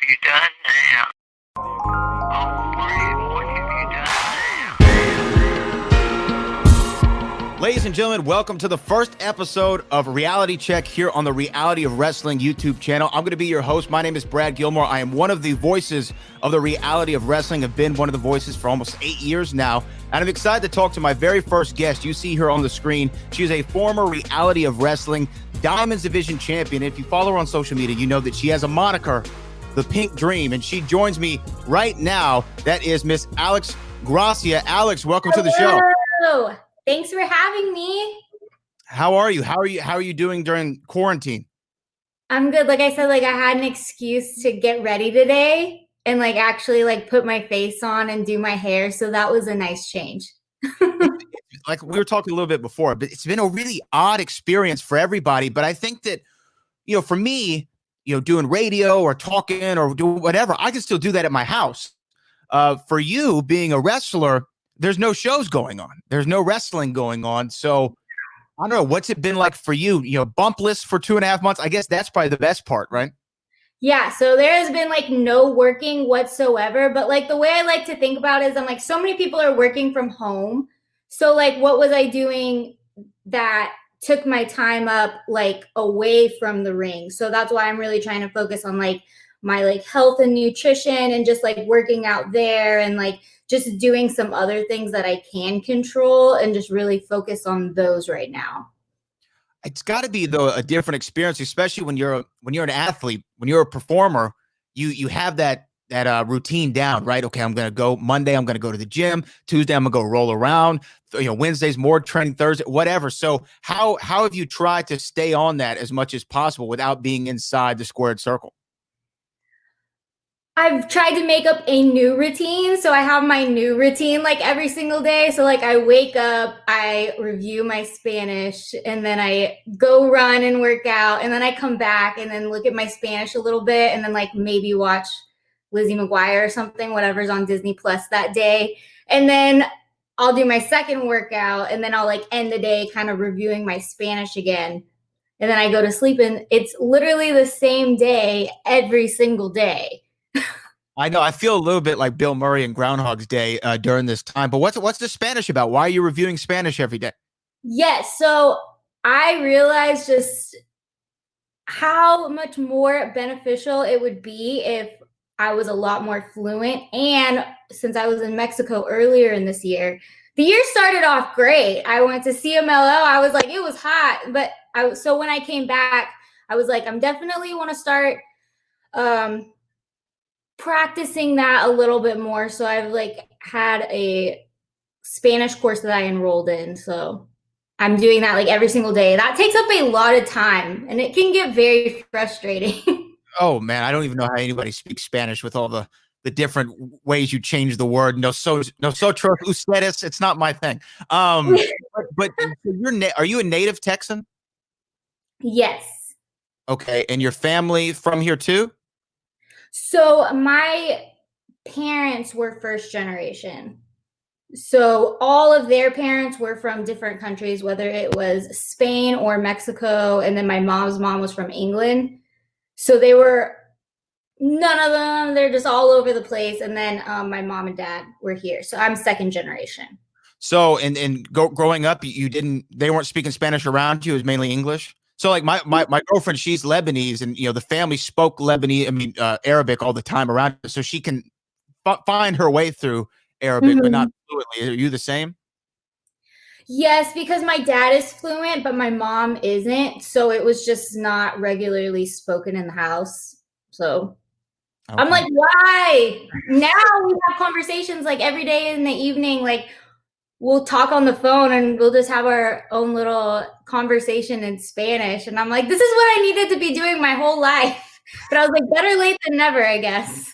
you done now? Oh, Maria, what have you done now? Ladies and gentlemen, welcome to the first episode of Reality Check here on the Reality of Wrestling YouTube channel. I'm going to be your host. My name is Brad Gilmore. I am one of the voices of the Reality of Wrestling. I've been one of the voices for almost 8 years now. And I'm excited to talk to my very first guest. You see her on the screen. She is a former Reality of Wrestling Diamonds Division champion. If you follow her on social media, you know that she has a moniker, the Pink Dream. And she joins me right now. That is Miss Alex Gracia. Alex, welcome to the show. Hello. Thanks for having me. How are you? How are you doing during quarantine? I'm good. Like I said, I had an excuse to get ready today and actually put my face on and do my hair. So that was a nice change. Like we were talking a little bit before, but it's been a really odd experience for everybody. But I think that, for me, doing radio or talking or doing whatever, I can still do that at my house. For you being a wrestler, there's no shows going on. There's no wrestling going on. So I don't know. What's it been like for you? Bumpless for 2.5 months. I guess that's probably the best part, right? Yeah. So there has been no working whatsoever. But the way I like to think about it is I'm so many people are working from home. So what was I doing that took my time up away from the ring? So that's why I'm really trying to focus on my health and nutrition and just working out there and just doing some other things that I can control and just really focus on those right now. It's got to be though a different experience, especially when you're an athlete, when you're a performer. You have that routine down, right? Okay, I'm gonna go Monday. I'm gonna go to the gym. Tuesday, I'm gonna go roll around. Wednesday's more training. Thursday, whatever. So how have you tried to stay on that as much as possible without being inside the squared circle? I've tried to make up a new routine. So I have my new routine every single day. So I wake up, I review my Spanish, and then I go run and work out. And then I come back and then look at my Spanish a little bit and then maybe watch Lizzie McGuire or something, whatever's on Disney Plus that day. And then I'll do my second workout and then I'll end the day kind of reviewing my Spanish again. And then I go to sleep, and it's literally the same day every single day. I know. I feel a little bit like Bill Murray in Groundhog's Day during this time. But what's the Spanish about? Why are you reviewing Spanish every day? Yes. So I realized just how much more beneficial it would be if I was a lot more fluent. And since I was in Mexico earlier in this year, the year started off great. I went to CMLO. I was it was hot. But so when I came back, I was I'm definitely want to start practicing that a little bit more. So I've had a Spanish course that I enrolled in. So I'm doing that every single day. That takes up a lot of time and it can get very frustrating. Oh man, I don't even know how anybody speaks Spanish with all the different ways you change the word. Nosotros ustedes. It's not my thing. But are you a native Texan? Yes. Okay. And your family from here too? So my parents were first generation. So all of their parents were from different countries, whether it was Spain or Mexico. And then my mom's mom was from England. So none of them, they're just all over the place. And then my mom and dad were here. So I'm second generation. So, growing up, they weren't speaking Spanish around you. It was mainly English. So my girlfriend, she's Lebanese, and the family spoke Arabic all the time around her, so she can find her way through Arabic, but not fluently. Are you the same? Yes, because my dad is fluent, but my mom isn't. So it was just not regularly spoken in the house. So okay. I'm why? Now we have conversations every day in the evening, we'll talk on the phone and we'll just have our own little conversation in Spanish. And I'm this is what I needed to be doing my whole life. But I was better late than never, I guess.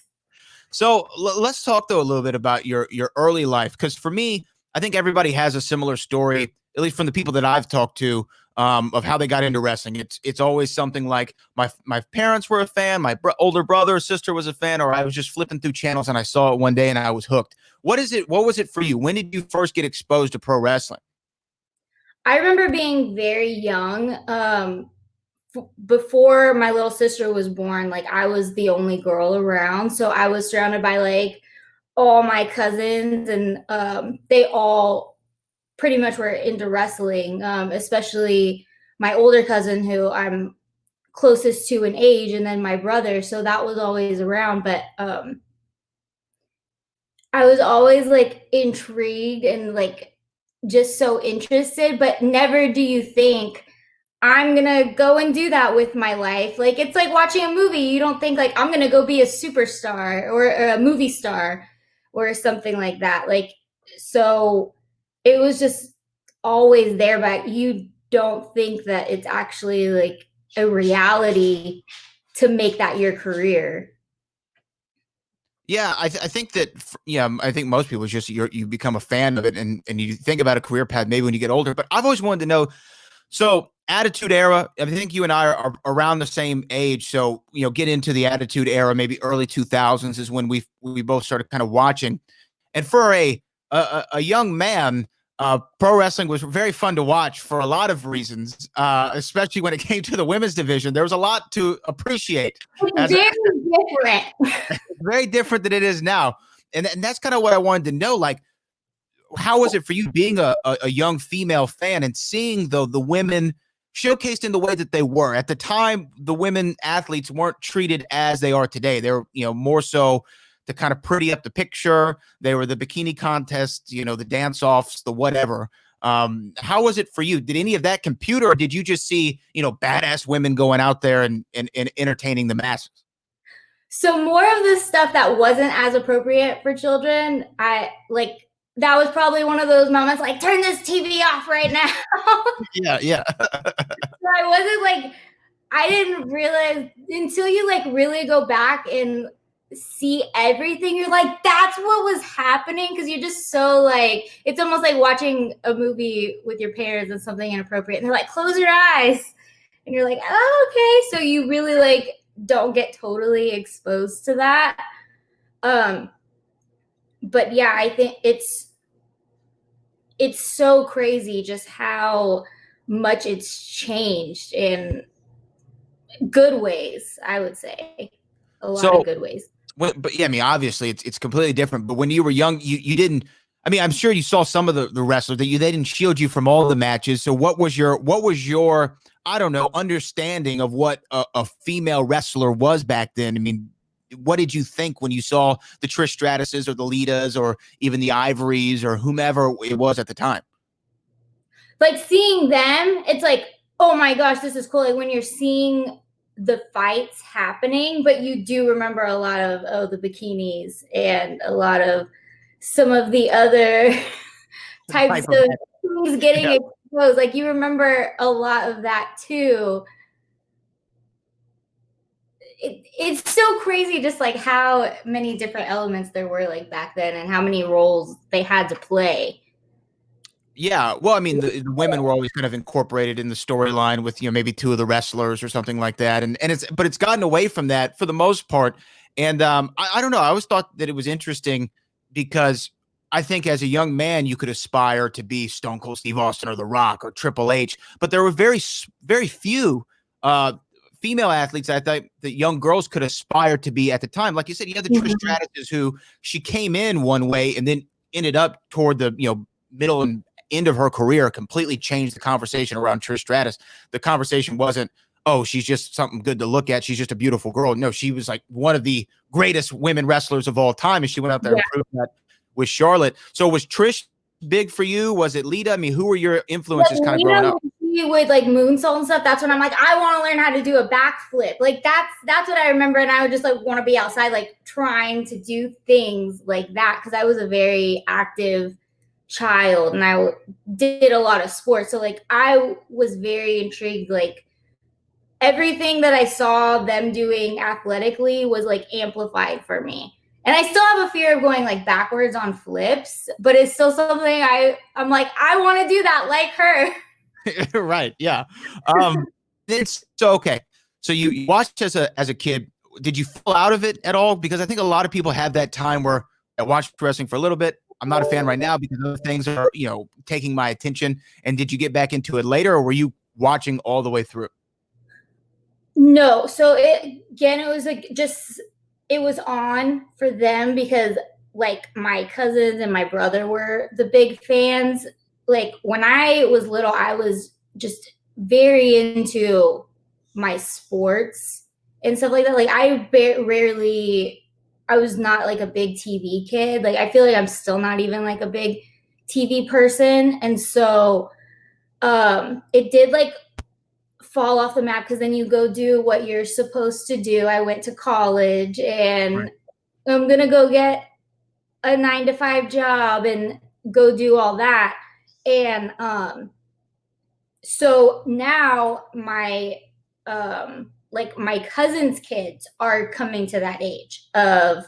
So let's talk though a little bit about your early life. Because for me, I think everybody has a similar story, at least from the people that I've talked to, of how they got into wrestling. It's always something like my parents were a fan, my older brother or sister was a fan, or I was just flipping through channels and I saw it one day and I was hooked. What was it for you? When did you first get exposed to pro wrestling? I remember being very young. before my little sister was born, like I was the only girl around. So I was surrounded by like all my cousins, and they all pretty much were into wrestling, especially my older cousin who I'm closest to in age, and then my brother. So that was always around. But I was always like intrigued and like just so interested, but never do you think I'm gonna go and do that with my life. Like it's like watching a movie. You don't think like I'm gonna go be a superstar or a movie star or something like that. Like so it was just always there, but you don't think that it's actually like a reality to make that your career. Yeah, I think that I think most people just you become a fan of it, and you think about a career path maybe when you get older. But I've always wanted to know. So Attitude Era, I think you and I are around the same age. So get into the Attitude Era, maybe early 2000s is when we both started kind of watching. And for a young man, pro wrestling was very fun to watch for a lot of reasons, especially when it came to the women's division. There was a lot to appreciate. It's very different. Very different than it is now. And that's kind of what I wanted to know. Like, how was it for you being a young female fan and seeing the women showcased in the way that they were? At the time, the women athletes weren't treated as they are today. They were, more so to kind of pretty up the picture. They were the bikini contests, the dance-offs, the whatever. How was it for you? Did any of that compute, or did you just see, badass women going out there and entertaining the masses? So more of the stuff that wasn't as appropriate for children, that was probably one of those moments like, turn this TV off right now. Yeah. So I wasn't like, I didn't realize until you like really go back and see everything. You're like, that's what was happening. Cause you're just so like, it's almost like watching a movie with your parents and something inappropriate. And they're like, close your eyes. And you're like, oh, okay. So you really like don't get totally exposed to that. But yeah, I think it's so crazy just how much it's changed in good ways, I would say. A lot of good ways. But yeah, I mean, obviously it's completely different. But when you were young, you didn't, I mean, I'm sure you saw some of the wrestlers they didn't shield you from all the matches. So what was your, I don't know, understanding of what a female wrestler was back then? I mean, what did you think when you saw the Trish Stratuses or the Litas or even the Ivories or whomever it was at the time? Like seeing them, it's like, oh my gosh, this is cool. Like when you're seeing the fights happening, but you do remember a lot of the bikinis and a lot of some of the other types of things getting exposed. Like you remember a lot of that too. It's so crazy just like how many different elements there were like back then and how many roles they had to play. Yeah, well, I mean, the women were always kind of incorporated in the storyline with maybe two of the wrestlers or something like that, and it's gotten away from that for the most part. And I don't know. I always thought that it was interesting because I think as a young man you could aspire to be Stone Cold Steve Austin or The Rock or Triple H, but there were very few female athletes I thought that young girls could aspire to be at the time. Like you said, you had the Trish Stratus who she came in one way and then ended up toward the middle and end of her career completely changed the conversation around Trish Stratus. The conversation wasn't, oh, she's just something good to look at, she's just a beautiful girl. No, she was like one of the greatest women wrestlers of all time, and she went out there and proved that with Charlotte. So was Trish big for you? Was it Lita? I mean, who were your influences kind of growing up? With like moonsault and stuff, that's when I'm like, I want to learn how to do a backflip. Like that's what I remember, and I would just like want to be outside like trying to do things like that because I was a very active child and I did a lot of sports. So like I was very intrigued. Like everything that I saw them doing athletically was like amplified for me. And I still have a fear of going like backwards on flips, but it's still something I'm like, I want to do that like her. Right. Yeah. It's so okay. So you watched as a kid. Did you fall out of it at all? Because I think a lot of people have that time where I watched wrestling for a little bit. I'm not a fan right now because other things are, taking my attention. And did you get back into it later, or were you watching all the way through? No, so it was like it was on for them because like my cousins and my brother were the big fans. Like when I was little, I was just very into my sports and stuff like that. Like rarely, I was not like a big TV kid. Like I feel like I'm still not even like a big TV person, and so it did like fall off the map because then you go do what you're supposed to do. I went to college and I'm gonna go get a 9 to 5 job and go do all that. And so now like my cousin's kids are coming to that age of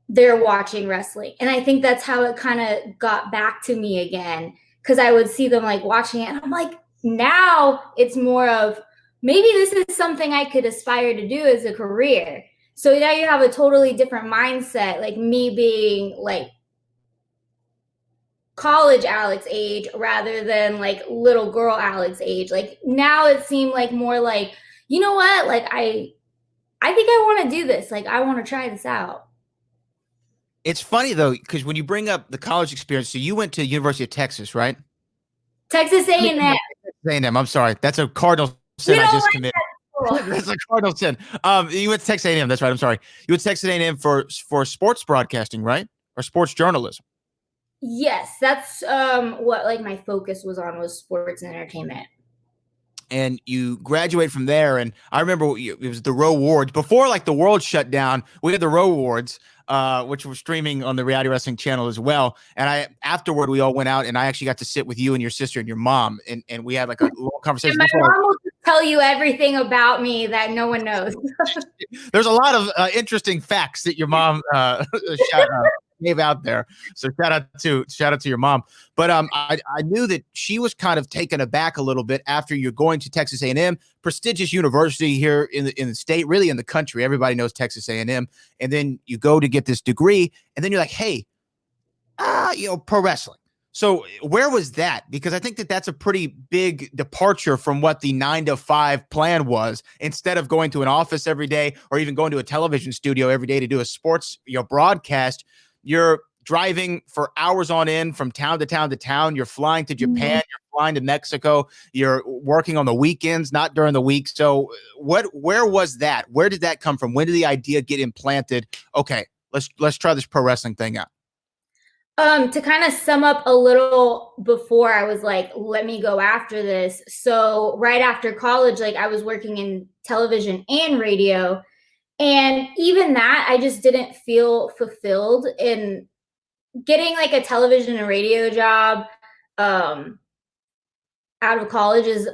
they're watching wrestling. And I think that's how it kind of got back to me again. Cause I would see them like watching it and I'm like, now it's more of maybe this is something I could aspire to do as a career. So now you have a totally different mindset, like me being like college Alex age rather than like little girl Alex age. Like now it seemed like more like, you know what? Like I think I want to do this. Like I want to try this out. It's funny though, because when you bring up the college experience, so you went to University of Texas, right? Texas A&M. A&M. I'm sorry, that's a cardinal sin I just committed. That's a cardinal sin. You went to Texas A&M. That's right. I'm sorry. You went to Texas A&M for sports broadcasting, right? Or sports journalism. Yes, that's what like my focus was on was sports and entertainment. And you graduate from there, and I remember it was the Row Awards before like the world shut down. We had the Row Awards, which were streaming on the Reality Wrestling channel as well. And afterward we all went out, and I actually got to sit with you and your sister and your mom, and we had like a long conversation. And my mom will tell you everything about me that no one knows. There's a lot of interesting facts that your mom gave out there. So shout out to your mom. But I knew that she was kind of taken aback a little bit after you're going to Texas A&M, prestigious university here in the state, really in the country. Everybody knows Texas A&M. And then you go to get this degree, and then you're like, hey, pro wrestling. So where was that? Because I think that that's a pretty big departure from what the 9 to 5 plan was. Instead of going to an office every day or even going to a television studio every day to do a sports broadcast, you're driving for hours on end from town to town to town. You're flying to Japan. Mm-hmm. You're flying to Mexico. You're working on the weekends, not during the week. So where was that? Where did that come from? When did the idea get implanted? Okay, let's try this pro wrestling thing out. To kind of sum up a little before I was like, let me go after this. So right after college, like I was working in television and radio. And even that, I just didn't feel fulfilled in getting like a television and radio job out of college is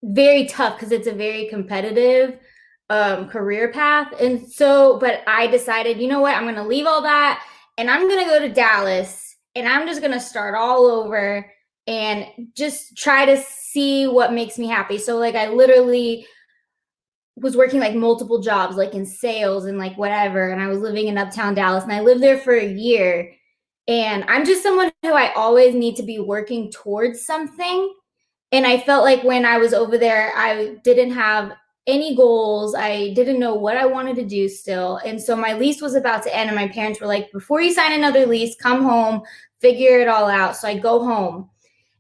very tough because it's a very competitive career path. And so, but I decided, you know what, I'm going to leave all that and I'm going to go to Dallas and I'm just going to start all over and just try to see what makes me happy. So like I literally was working like multiple jobs, like in sales and like whatever. And I was living in Uptown Dallas and I lived there for a year. And I'm just someone who I always need to be working towards something. And I felt like when I was over there, I didn't have any goals. I didn't know what I wanted to do still. And so my lease was about to end. And my parents were like, before you sign another lease, come home, figure it all out. So I go home.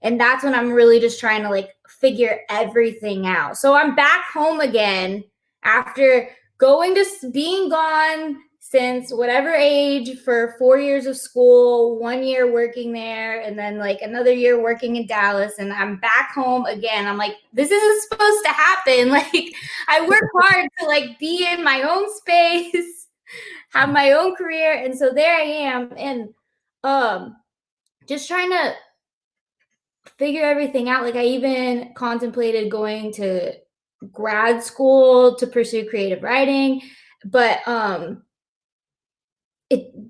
And that's when I'm really just trying to like figure everything out. So I'm back home again after going to being gone since whatever age for 4 years of school, 1 year working there, and then like another year working in Dallas. And I'm back home again. I'm like, this isn't supposed to happen. Like I work hard to like be in my own space, have my own career. And so there I am. And just trying to figure everything out. Like I even contemplated going to grad school to pursue creative writing, but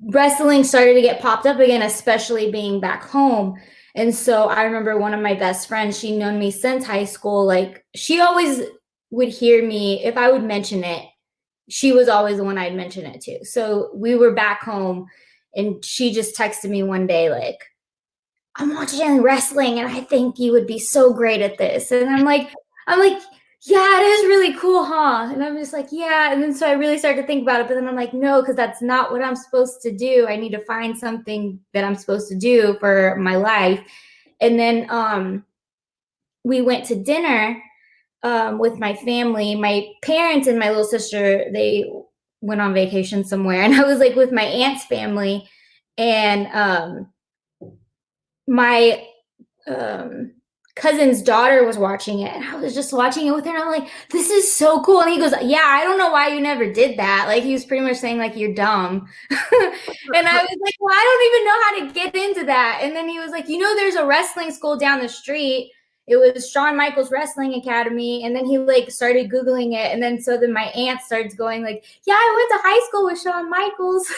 wrestling started to get popped up again, especially being back home. And so I remember one of my best friends, she'd known me since high school. Like she always would hear me if I would mention it. She was always the one I'd mention it to. So we were back home and she just texted me one day, like, I'm watching wrestling and I think you would be so great at this. And I'm like, yeah, it is really cool, huh? And I'm just like, yeah. And then so I really started to think about it, but then I'm like, no, because that's not what I'm supposed to do. I need to find something that I'm supposed to do for my life. And then we went to dinner with my family. My parents and my little sister, they went on vacation somewhere. And I was like with my aunt's family. And my um cousin's daughter was watching it, and I was just watching it with her, and I'm like, this is so cool. And he goes, yeah, I don't know why you never did that. Like, he was pretty much saying like, you're dumb. And I was like, well, I don't even know how to get into that. And then he was like, there's a wrestling school down the street. It was Shawn Michaels Wrestling Academy. And then he like started Googling it. And then so then my aunt starts going like, yeah, I went to high school with Shawn Michaels.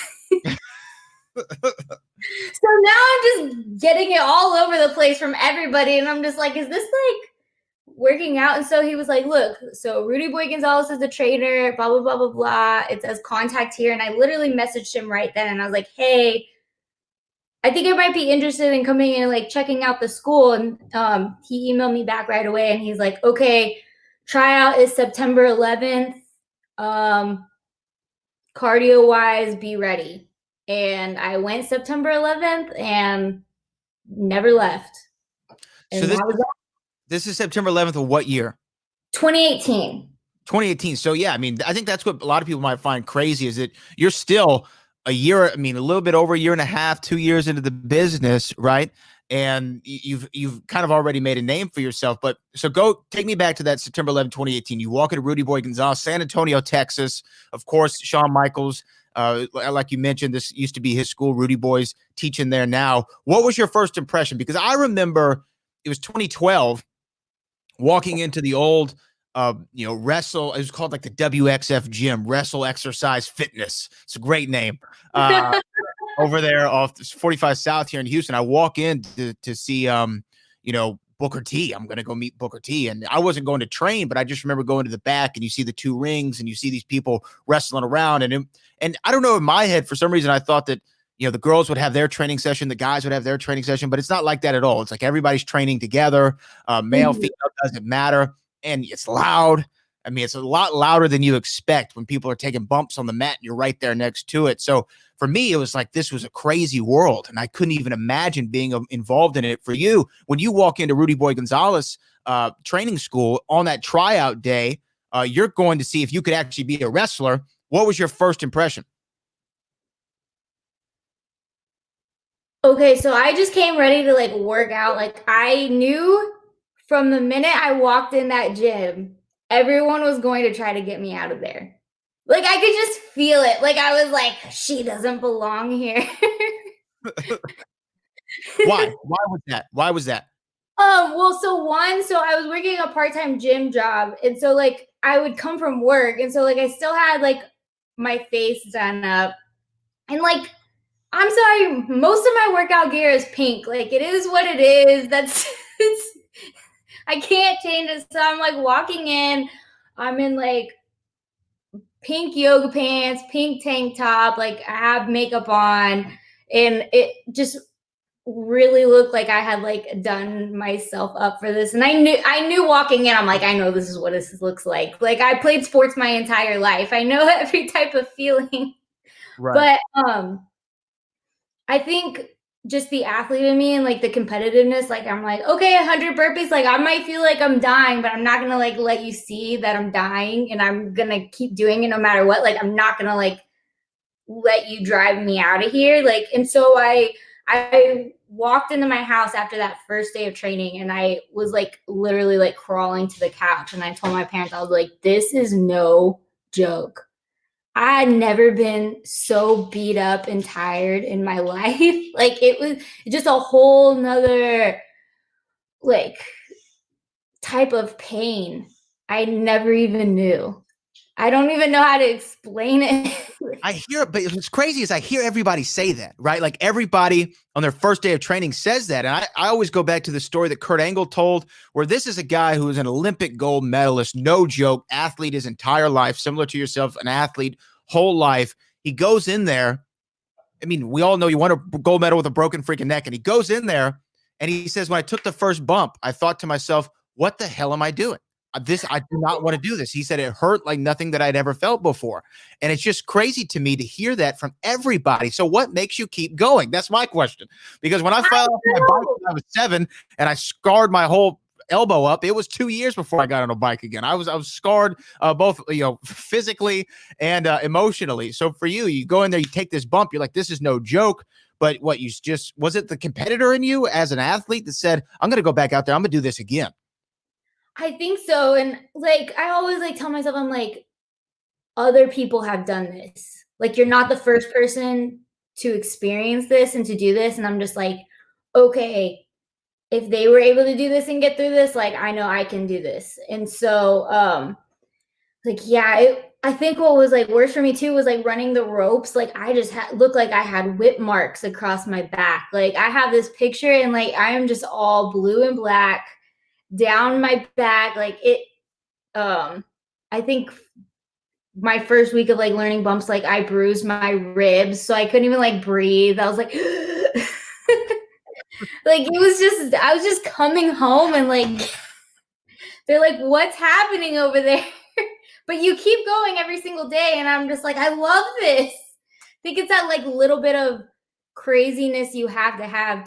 So now I'm just getting it all over the place from everybody. And I'm just like, is this like working out? And so he was like, look, so Rudy Boy Gonzalez is the trainer, blah, blah, blah, blah, blah. It says contact here. And I literally messaged him right then. And I was like, hey, I think I might be interested in coming and like checking out the school. And he emailed me back right away. And he's like, okay, tryout is September 11th. Cardio wise, be ready. And I went September 11th and never left. And So this is September 11th of what year? 2018. 2018. So yeah, I mean, I think that's what a lot of people might find crazy is that you're still a year, I mean, a little bit over a year and a half, 2 years into the business, right? And you've kind of already made a name for yourself. But so go take me back to that September 11, 2018. You walk into Rudy Boy Gonzalez, San Antonio, Texas. Of course, Shawn Michaels, like you mentioned, this used to be his school. Rudy Boy's teaching there now. What was your first impression? Because I remember it was 2012, walking into the old wrestle, it was called like the WXF gym, Wrestle Exercise Fitness. It's a great name. Over there off 45 South here in Houston. I walk in to see Booker T. I'm gonna go meet Booker T. And I wasn't going to train, but I just remember going to the back and you see the two rings and you see these people wrestling around. And I don't know, in my head, for some reason, I thought that the girls would have their training session, the guys would have their training session, but it's not like that at all. It's like everybody's training together. Male, female, doesn't matter. And it's loud. I mean, it's a lot louder than you expect when people are taking bumps on the mat and you're right there next to it. So for me, it was like, this was a crazy world and I couldn't even imagine being involved in it. For you, when you walk into Rudy Boy Gonzalez training school on that tryout day, you're going to see if you could actually be a wrestler. What was your first impression? Okay, so I just came ready to like work out. Like, I knew from the minute I walked in that gym, everyone was going to try to get me out of there. Like, I could just feel it. Like, I was like, she doesn't belong here. Why? Why was that? Why was that? Well, so I was working a part-time gym job, and so like I would come from work, and so like I still had like my face done up, and like, I'm sorry, most of my workout gear is pink. Like, it is what it is. I can't change it. So I'm like walking in, I'm in like pink yoga pants, pink tank top, like I have makeup on, and it just really looked like I had like done myself up for this. And I knew walking in, I'm like, I know this is what this looks like. Like, I played sports my entire life. I know every type of feeling. Right. But I think just the athlete in me and like the competitiveness, like I'm like, okay, 100 burpees, like I might feel like I'm dying, but I'm not gonna like let you see that I'm dying, and I'm gonna keep doing it no matter what. Like, I'm not gonna like let you drive me out of here. Like, and so I walked into my house after that first day of training, and I was like literally like crawling to the couch, and I told my parents, I was like, this is no joke. I had never been so beat up and tired in my life. Like, it was just a whole nother like type of pain I never even knew. I don't even know how to explain it. I hear it, but what's crazy is I hear everybody say that, right? Like, everybody on their first day of training says that. And I always go back to the story that Kurt Angle told, where this is a guy who is an Olympic gold medalist, no joke, athlete his entire life, similar to yourself, an athlete whole life. He goes in there. I mean, we all know you won a gold medal with a broken freaking neck. And he goes in there and he says, when I took the first bump, I thought to myself, what the hell am I doing? I do not want to do this. He said it hurt like nothing that I'd ever felt before. And it's just crazy to me to hear that from everybody. So what makes you keep going? That's my question. Because when I fell off my bike when I was 7 and I scarred my whole elbow up, it was 2 years before I got on a bike again. I was scarred both physically and emotionally. So for you, you go in there, you take this bump, you're like, this is no joke. But what you just, was it the competitor in you as an athlete that said, I'm going to go back out there, I'm going to do this again? I think so. And like, I always like tell myself, I'm like, other people have done this. Like, you're not the first person to experience this and to do this. And I'm just like, okay, if they were able to do this and get through this, like, I know I can do this. And so, like, yeah, I think what was like worse for me too was like running the ropes. Like, I just looked like I had whip marks across my back. Like, I have this picture and like, I am just all blue and black down my back. Like I think my first week of like learning bumps, like I bruised my ribs, so I couldn't even like breathe. I was like, like it was just, I was just coming home and like, they're like, what's happening over there? But you keep going every single day. And I'm just like, I love this. I think it's that like little bit of craziness you have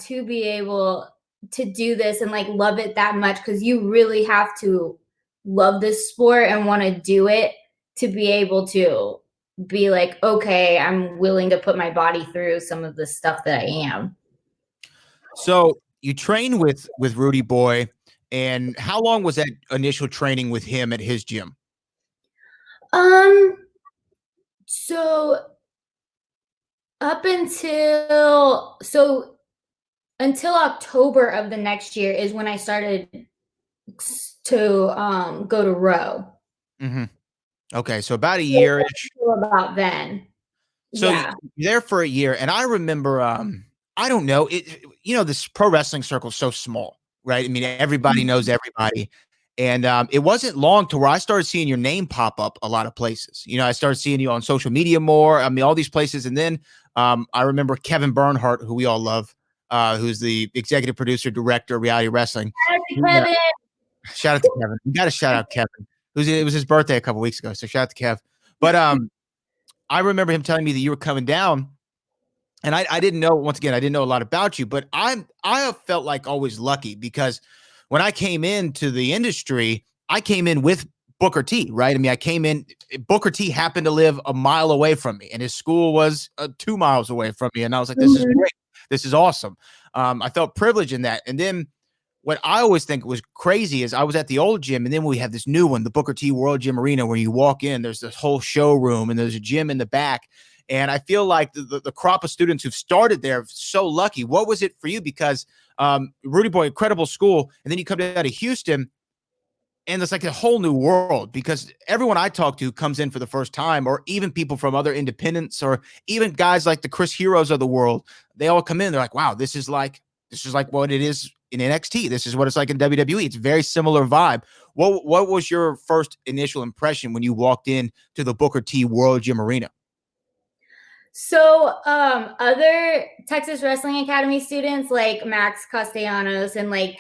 to be able to do this and like love it that much, because you really have to love this sport and want to do it to be able to be like, okay, I'm willing to put my body through some of the stuff that I am. So you train with Rudy Boy, and how long was that initial training with him at his gym? So up until October of the next year is when I started to go to row. Mm-hmm. Okay, so about a year-ish. About then. So yeah. you're there for a year, and I remember, I don't know, this pro wrestling circle is so small, right? I mean, everybody knows everybody. And it wasn't long to where I started seeing your name pop up a lot of places. I started seeing you on social media more. I mean, all these places. And then I remember Kevin Bernhardt, who we all love, who's the executive producer, director of reality wrestling. Shout out to Kevin. You got to shout out Kevin. It was his birthday a couple weeks ago. So shout out to Kev. But I remember him telling me that you were coming down. And I didn't know, once again, I didn't know a lot about you, but I felt like always lucky, because when I came into the industry, I came in with Booker T, right? I mean, I came in, Booker T happened to live a mile away from me, and his school was 2 miles away from me. And I was like, this is great. This is awesome. I felt privileged in that. And then what I always think was crazy is I was at the old gym, and then we have this new one, the Booker T World Gym Arena, where you walk in, there's this whole showroom, and there's a gym in the back. And I feel like the crop of students who've started there are so lucky. What was it for you? Because Rudy Boy, incredible school, and then you come down to Houston, and it's like a whole new world, because everyone I talk to comes in for the first time, or even people from other independents, or even guys like the Chris Heroes of the world. They all come in, they're like, wow, this is like what it is in NXT. This is what it's like in WWE. It's a very similar vibe. What was your first initial impression when you walked in to the Booker T World Gym Arena? So other Texas Wrestling Academy students like Max Castellanos and like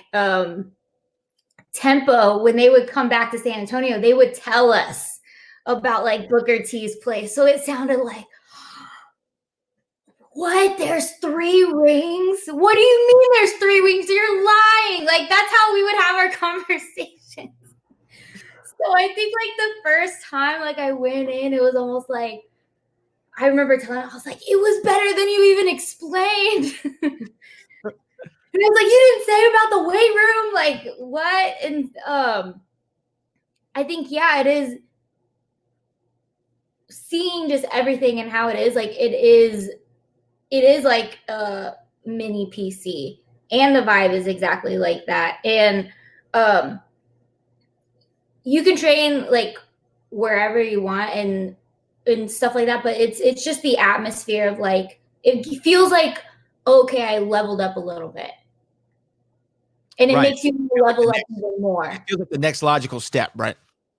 Tempo, when they would come back to San Antonio, they would tell us about like Booker T's place. So it sounded like, what? There's 3 rings? What do you mean there's 3 rings? You're lying. Like, that's how we would have our conversations. So I think like the first time like I went in, it was almost like, I remember telling him, I was like, it was better than you even explained. And I was like, you didn't say about the weight room, like what? And I think, yeah, it is seeing just everything and how it is. Like it is like a mini PC, and the vibe is exactly like that. And you can train like wherever you want and stuff like that, but it's just the atmosphere of like, it feels like, okay, I leveled up a little bit. And it makes you level up even more. It feels like the next logical step, right?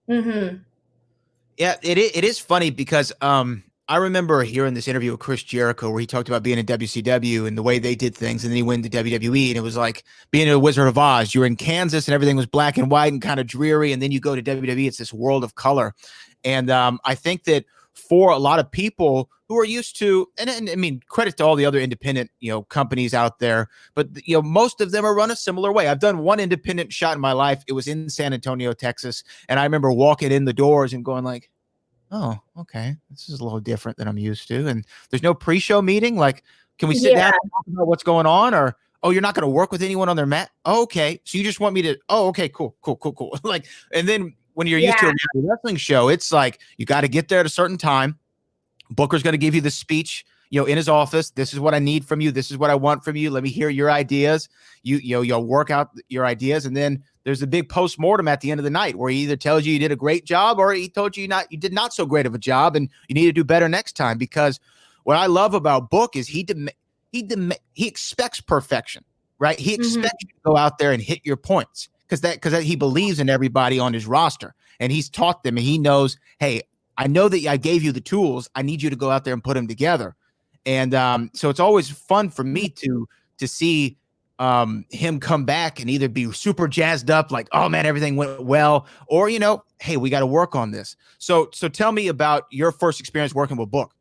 Mm-hmm. Yeah, it is funny because I remember hearing this interview with Chris Jericho where he talked about being in WCW and the way they did things, and then he went to WWE, and it was like being a Wizard of Oz. You were in Kansas and everything was black and white and kind of dreary, and then you go to WWE, it's this world of color. And I think that for a lot of people who are used to, and I mean, credit to all the other independent, companies out there, but most of them are run a similar way. I've done one independent shot in my life. It was in San Antonio, Texas, and I remember walking in the doors and going like, oh, okay, this is a little different than I'm used to. And there's no pre-show meeting. Like, can we sit down and talk about what's going on? Or, oh, you're not going to work with anyone on their mat? Oh, okay. So you just want me to, oh, okay, cool. Like, and then when you're used to a reality wrestling show, it's like, you got to get there at a certain time. Booker's going to give you the speech, in his office. This is what I need from you. This is what I want from you. Let me hear your ideas. You'll work out your ideas. And then there's a big post-mortem at the end of the night where he either tells you you did a great job or he told you you did not so great of a job and you need to do better next time. Because what I love about Book is he expects perfection, right? He expects you to go out there and hit your points because he believes in everybody on his roster, and he's taught them, and he knows, hey, I know that I gave you the tools. I need you to go out there and put them together. And so it's always fun for me to see him come back and either be super jazzed up, like, oh man, everything went well, or, hey, we got to work on this. So tell me about your first experience working with Book.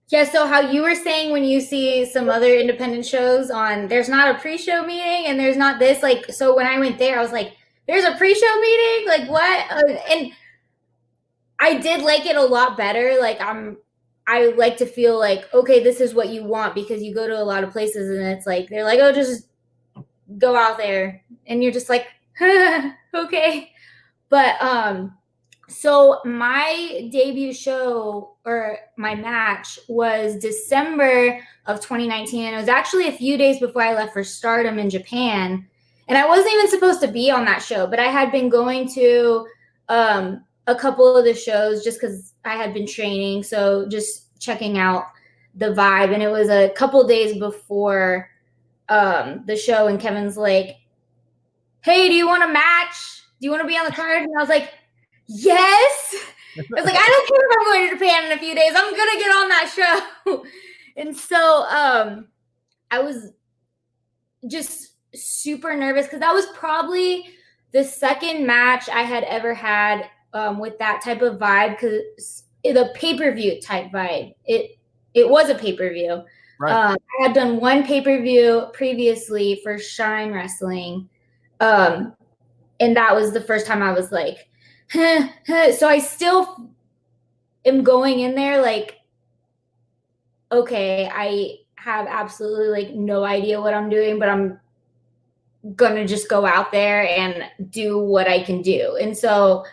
Yeah, so how you were saying when you see some other independent shows on, there's not a pre-show meeting and there's not this, like, so when I went there, I was like, there's a pre-show meeting? Like, what? And I did like it a lot better. Like, I like to feel like, okay, this is what you want, because you go to a lot of places and it's like, they're like, oh, just go out there. And you're just like, okay. But, so my debut show, or my match, was December of 2019. And it was actually a few days before I left for Stardom in Japan. And I wasn't even supposed to be on that show, but I had been going to a couple of the shows just because I had been training. So just checking out the vibe. And it was a couple days before the show. And Kevin's like, hey, do you want a match? Do you want to be on the card? And I was like, yes. I was like, I don't care if I'm going to Japan in a few days. I'm going to get on that show. And so I was just super nervous because that was probably the second match I had ever had with that type of vibe, because the pay-per-view type vibe. It was a pay-per-view. Right. I had done one pay-per-view previously for Shine Wrestling. And that was the first time I was like, so I still am going in there like, okay, I have absolutely like no idea what I'm doing, but I'm gonna just go out there and do what I can do. And so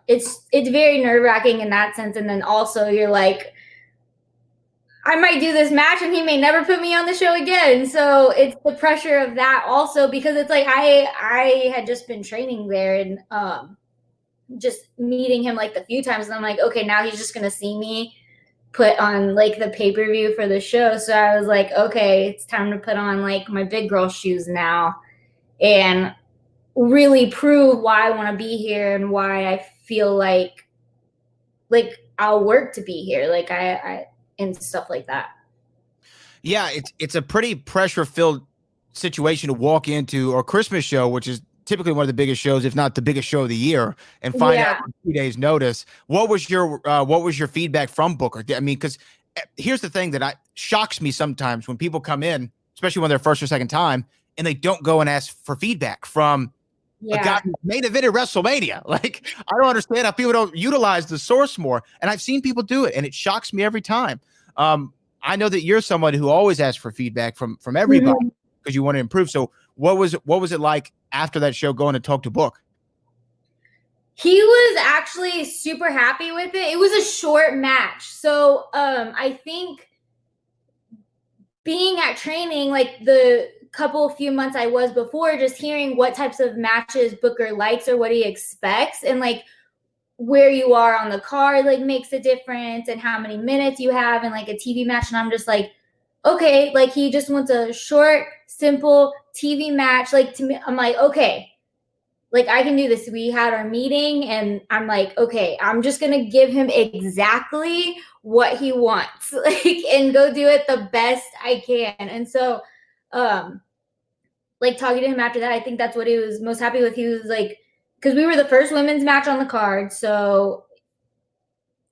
it's very nerve-wracking in that sense. And then also you're like, I might do this match and he may never put me on the show again. So it's the pressure of that also, because it's like I had just been training there and just meeting him like the few times, and I'm like, okay, now he's just gonna see me put on like the pay-per-view for the show. So I was like, okay, it's time to put on like my big girl shoes now and really prove why I want to be here and why I feel like I'll work to be here, like I and stuff like that. Yeah, it's a pretty pressure-filled situation to walk into a Christmas show, which is typically one of the biggest shows, if not the biggest show of the year, and find out in 2 days' notice. What was your feedback from Booker? I mean, because here's the thing that shocks me sometimes when people come in, especially when they're first or second time, and they don't go and ask for feedback from a guy who main evented WrestleMania. Like, I don't understand how people don't utilize the source more. And I've seen people do it, and it shocks me every time. I know that you're someone who always asks for feedback from everybody because you want to improve. So what was it like after that show going to talk to Book? He was actually super happy with it. It was a short match. So I think being at training, like the few months I was before, just hearing what types of matches Booker likes or what he expects, and like where you are on the card like makes a difference, and how many minutes you have in like a TV match. And I'm just like, okay, like he just wants a short, simple TV match. Like, to me, I'm like, okay, like, I can do this. We had our meeting and I'm like, okay, I'm just going to give him exactly what he wants, like, and go do it the best I can. And so, like, talking to him after that, I think that's what he was most happy with. He was like, because we were the first women's match on the card. So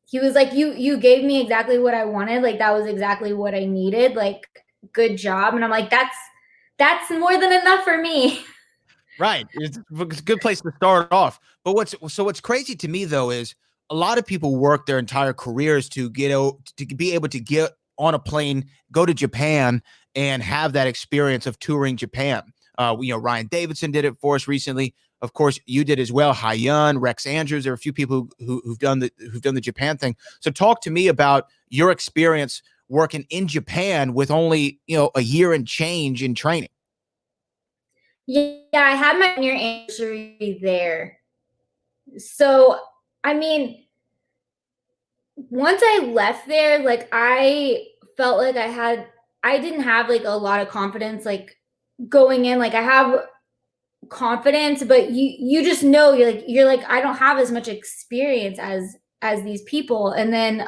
he was like, you gave me exactly what I wanted. Like, that was exactly what I needed. Like, good job. And I'm like, that's more than enough for me. Right. It's a good place to start off. But what's crazy to me though is a lot of people work their entire careers to be able to get on a plane, go to Japan, and have that experience of touring Japan. Ryan Davidson did it for us recently. Of course, you did as well. Hyun, Rex Andrews. There are a few people who've done the Japan thing. So talk to me about your experience working in Japan with only a year and change in training. Yeah, I had my year anniversary there. So, I mean, once I left there, like, I felt like I didn't have like a lot of confidence, like, going in. Like, I have confidence, but you just know, you're like I don't have as much experience as these people. And then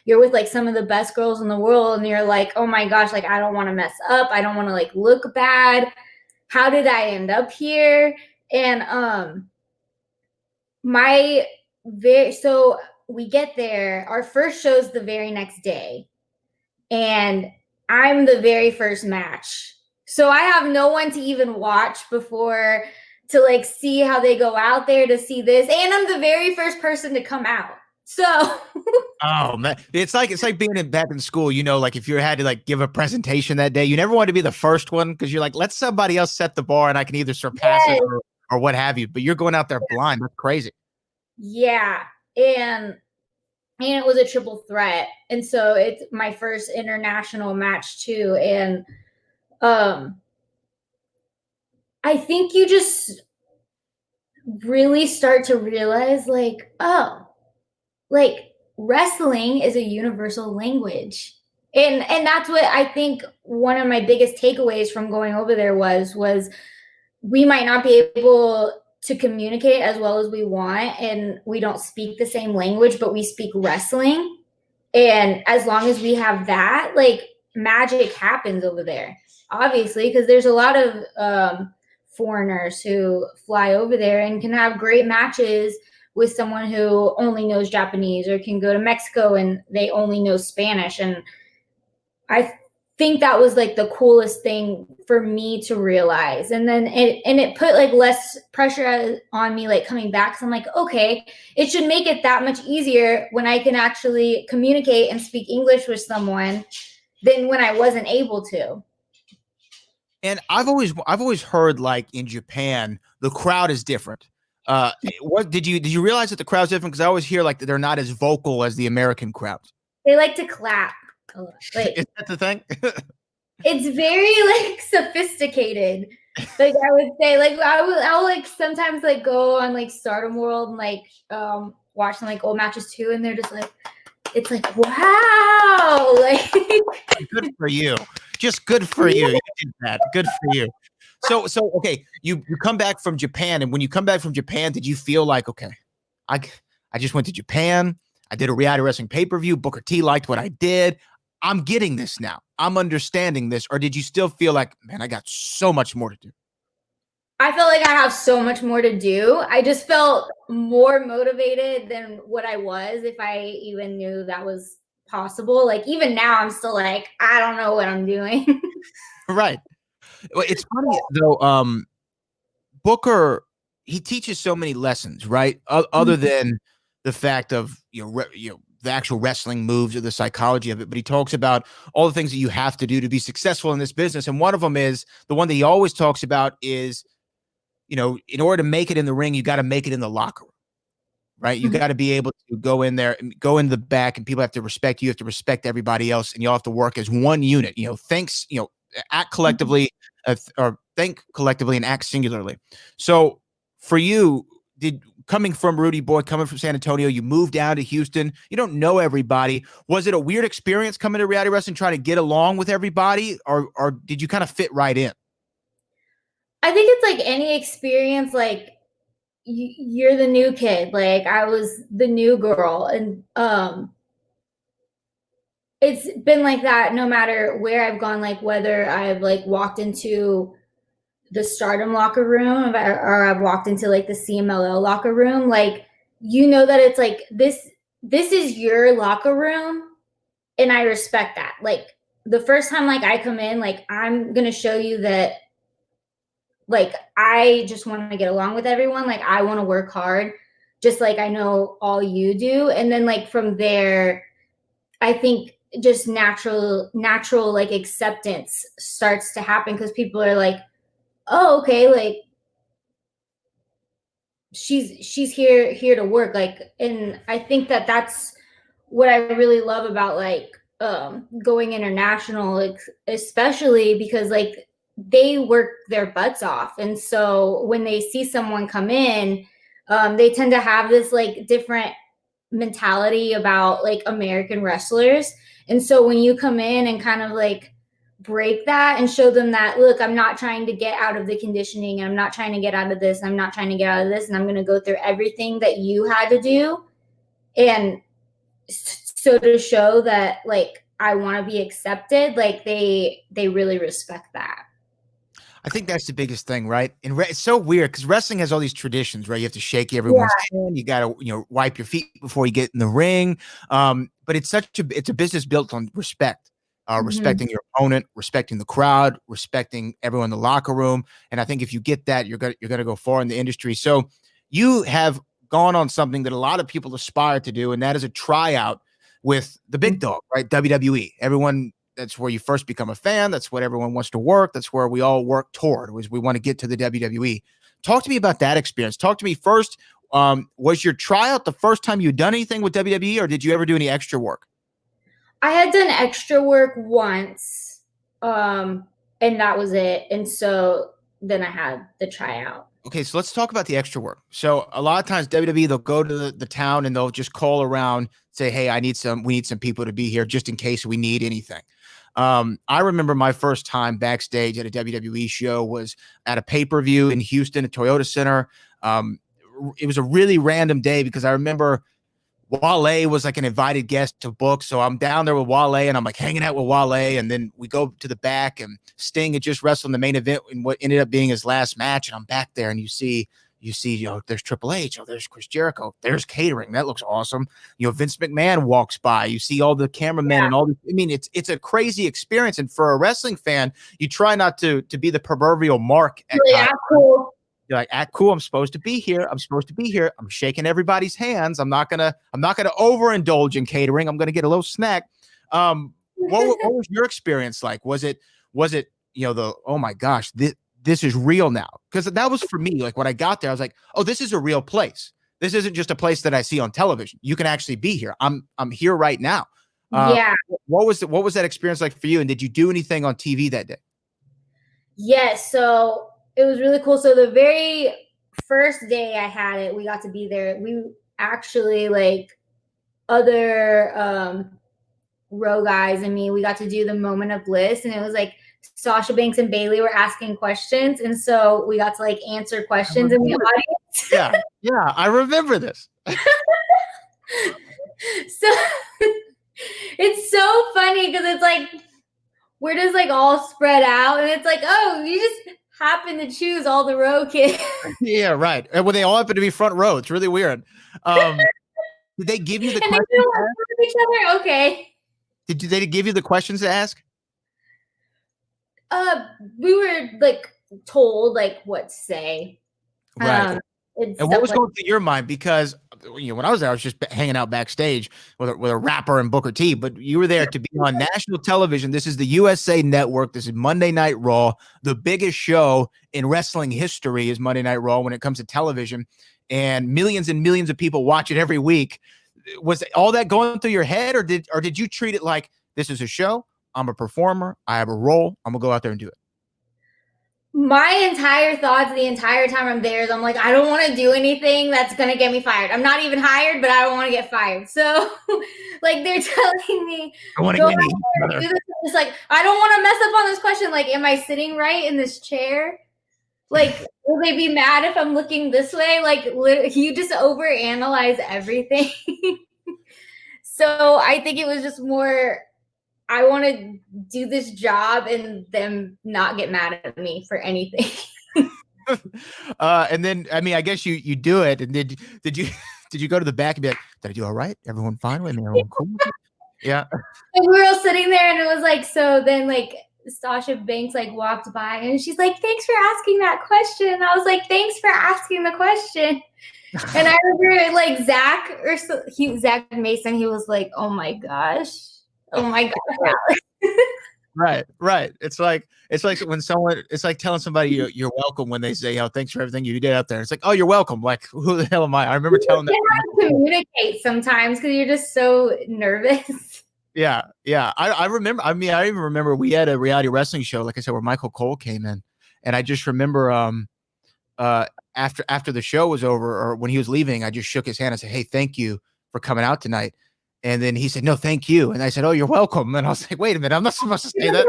you're with like some of the best girls in the world, and you're like, oh my gosh, like, I don't want to mess up. I don't want to like look bad. How did I end up here? And so we get there. Our first show's the very next day, and I'm the very first match. So I have no one to even watch before, to like see how they go out there, to see this. And I'm the very first person to come out. So Oh man, it's like being back in school. Like if you had to like give a presentation that day, you never want to be the first one because you're like, let somebody else set the bar and I can either surpass yes, it or what have you. But you're going out there blind. That's crazy. yeah. And it was a triple threat. And so it's my first international match too. And I think you just really start to realize, like, oh, like, wrestling is a universal language. And that's what I think one of my biggest takeaways from going over there was we might not be able to communicate as well as we want, and we don't speak the same language, but we speak wrestling. And as long as we have that, like, magic happens over there, obviously, because there's a lot of foreigners who fly over there and can have great matches with someone who only knows Japanese, or can go to Mexico and they only know Spanish. And I think that was like the coolest thing for me to realize. And then it put like less pressure on me, like, coming back. So I'm like, okay, it should make it that much easier when I can actually communicate and speak English with someone than when I wasn't able to. And I've always heard, like, in Japan, the crowd is different. What did you realize that the crowd's different? Because I always hear like that they're not as vocal as the American crowds. They like to clap a lot. Like, Is that the thing? it's very like sophisticated. Like, I would say, like, I'll like sometimes like go on like Stardom World and like watch some like old matches too, and they're just like, it's like, wow, like, Good for you. Just good for you. You did that. Good for you. So okay, you come back from Japan, and when you come back from Japan, did you feel like, okay, I just went to Japan, I did a reality wrestling pay-per-view, Booker T liked what I did, I'm getting this now, I'm understanding this? Or did you still feel like, man, I got so much more to do? I felt like I have so much more to do. I just felt more motivated than what I was, if I even knew that was possible. Like, even now, I'm still like, I don't know what I'm doing. Right. Well, it's funny though. Booker, he teaches so many lessons, right? Other than the fact of the actual wrestling moves or the psychology of it, but he talks about all the things that you have to do to be successful in this business. And one of them is the one that he always talks about is, in order to make it in the ring, you got to make it in the locker room, right? You got to be able to go in there and go in the back, and people have to respect you. You have to respect everybody else, and you all have to work as one unit. Act collectively, or think collectively and act singularly. So for you, coming from Rudy Boy, coming from San Antonio, you moved down to Houston. You don't know everybody. Was it a weird experience coming to reality wrestling, trying to get along with everybody, or did you kind of fit right in? I think it's like any experience. Like, you're the new kid. Like I was the new girl. And it's been like that no matter where I've gone, like whether I've like walked into the Stardom locker room or I've walked into like the CMLL locker room, like that it's like this is your locker room, and I respect that. Like the first time like I come in, like I'm gonna show you that like I just want to get along with everyone. Like I want to work hard, just like I know all you do. And then like from there, I think just natural like acceptance starts to happen because people are like, oh, okay, like she's here to work. Like, and I think that's what I really love about like going international, like especially because like they work their butts off, and so when they see someone come in, they tend to have this like different mentality about like American wrestlers. And so when you come in and kind of like break that and show them that, look, I'm not trying to get out of the conditioning, and I'm not trying to get out of this, and I'm not trying to get out of this, and I'm going to go through everything that you had to do. And so to show that like I want to be accepted, like they really respect that. I think that's the biggest thing, right? And it's so weird because wrestling has all these traditions, right? You have to shake everyone's hand. You got to, wipe your feet before you get in the ring. But it's a business built on respect, respecting your opponent, respecting the crowd, respecting everyone in the locker room. And I think if you get that, you're gonna go far in the industry. So you have gone on something that a lot of people aspire to do, and that is a tryout with the big dog, right? WWE. Everyone. That's where you first become a fan. That's what everyone wants to work. That's where we all work toward, was we want to get to the WWE. Talk to me about that experience. Talk to me first. Was your tryout the first time you'd done anything with WWE, or did you ever do any extra work? I had done extra work once, and that was it. And so then I had the tryout. Okay, so let's talk about the extra work. So a lot of times WWE, they'll go to the town and they'll just call around, say, hey, we need some people to be here just in case we need anything. I remember my first time backstage at a WWE show was at a pay-per-view in Houston at Toyota Center. It was a really random day because I remember Wale was like an invited guest to book. So I'm down there with Wale and I'm like hanging out with Wale. And then we go to the back and Sting had just wrestled in the main event in what ended up being his last match. And I'm back there and you see, there's Triple H. Oh, there's Chris Jericho. There's catering. That looks awesome. Vince McMahon walks by. You see all the cameramen and all. I mean, it's a crazy experience. And for a wrestling fan, you try not to be the proverbial mark. Cool. You're like, act cool. I'm supposed to be here. I'm shaking everybody's hands. I'm not gonna overindulge in catering. I'm gonna get a little snack. What was your experience like? Was it oh my gosh, this is real now? Because that was for me. Like when I got there, I was like, oh, this is a real place. This isn't just a place that I see on television. You can actually be here. I'm here right now. What was that experience like for you? And did you do anything on TV that day? Yes. So it was really cool. So the very first day I had it, we got to be there. We actually like other row guys and me, we got to do the moment of bliss, and it was like Sasha Banks and Bailey were asking questions, and so we got to like answer questions in the audience. Yeah, I remember this. So it's so funny because it's like we're just like all spread out, and it's like, oh, you just happen to choose all the row kids. Yeah, right. And when they all happen to be front row, it's really weird. Did they give you the questions to ask? Each other? Okay. Did they give you the questions to ask? We were like told like what to say. Right. And what was going through your mind? Because when I was there, I was just hanging out backstage with a rapper and Booker T. But you were there to be on national television. This is the USA Network. This is Monday Night Raw. The biggest show in wrestling history is Monday Night Raw when it comes to television, and millions of people watch it every week. Was all that going through your head, or did you treat it like this is a show? I'm a performer. I have a role. I'm gonna go out there and do it. My entire thoughts the entire time I'm there is I'm like, I don't want to do anything that's going to get me fired. I'm not even hired, but I don't want to get fired. So like they're telling me, I want to get me. It's like, I don't want to mess up on this question. Like, am I sitting right in this chair? Like, will they be mad if I'm looking this way? Like, you just overanalyze everything. So I think it was just more, I want to do this job and them not get mad at me for anything. And then, I mean, I guess you do it. And did you did you go to the back and be like, did I do all right? Everyone fine with me? Everyone cool with me? Yeah. And we were all sitting there, and it was like, so then like Sasha Banks like walked by, and she's like, "Thanks for asking that question." And I was like, "Thanks for asking the question." And I remember like Zach Mason, he was like, "Oh my gosh, oh my gosh." Right. It's like when someone, it's like telling somebody you're welcome when they say, "Oh, thanks for everything you did out there." It's like, "Oh, you're welcome." Like, who the hell am I? I remember telling that. You can't communicate sometimes because you're just so nervous. Yeah. I remember. I mean, I even remember we had a reality wrestling show, like I said, where Michael Cole came in, and I just remember after the show was over, or when he was leaving, I just shook his hand and said, "Hey, thank you for coming out tonight." And then he said, "No, thank you." And I said, "Oh, you're welcome." And I was like, "Wait a minute, I'm not supposed to say that.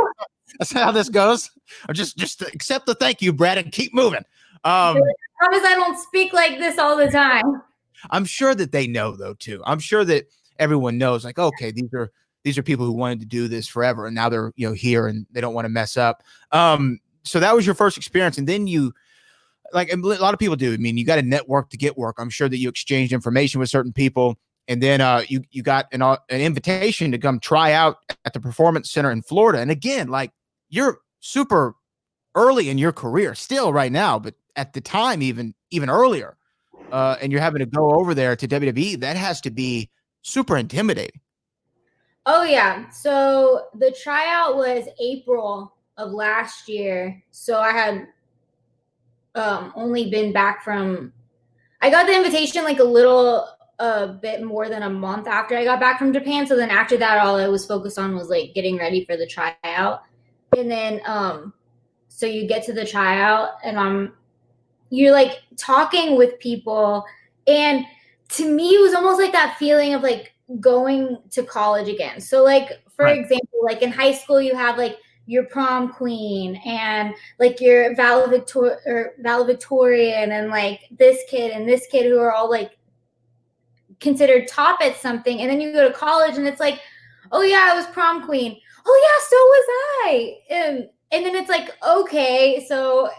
That's not how this goes. Or just accept the thank you, Brad, and keep moving." I promise I don't speak like this all the time. I'm sure that they know, though, too. I'm sure that everyone knows, like, okay, these are people who wanted to do this forever, and now they're here and they don't want to mess up. So that was your first experience, and then you, like a lot of people do. I mean, you got to network to get work. I'm sure that you exchanged information with certain people, and then you got an invitation to come try out at the Performance Center in Florida. And again, like, you're super early in your career still right now, but at the time, even earlier, and you're having to go over there to WWE. That has to be super intimidating. Oh yeah. So the tryout was April of last year. So I had only been back from, I got the invitation like a bit more than a month after I got back from Japan. So then after that, all I was focused on was like getting ready for the tryout. And then so you get to the tryout, and you're like talking with people, and to me it was almost like that feeling of like going to college again. So like, for example, like in high school you have like your prom queen and like your valedictorian and like this kid and this kid who are all like considered top at something, and then you go to college and it's like, "Oh yeah, I was prom queen. Oh yeah, so was I." And then it's like, okay, so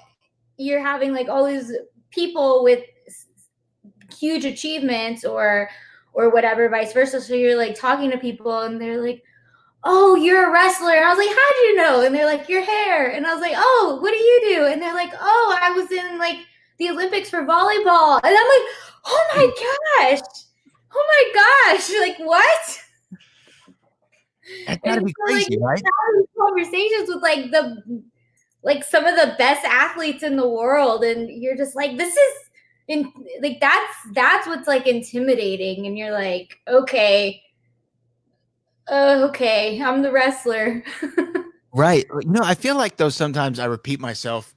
you're having like all these people with huge achievements or whatever, vice versa. So you're like talking to people and they're like, "Oh, you're a wrestler." And I was like, "How do you know?" And they're like, "Your hair." And I was like, "Oh, what do you do?" And they're like, "Oh, I was in like the Olympics for volleyball." And I'm like, "Oh my gosh. Oh my gosh." Like, what? That's gotta be crazy, like, right? Conversations with like some of the best athletes in the world, and you're just like, this is like that's what's like intimidating, and you're like, okay, I'm the wrestler. Right. I feel like, though, sometimes I repeat myself.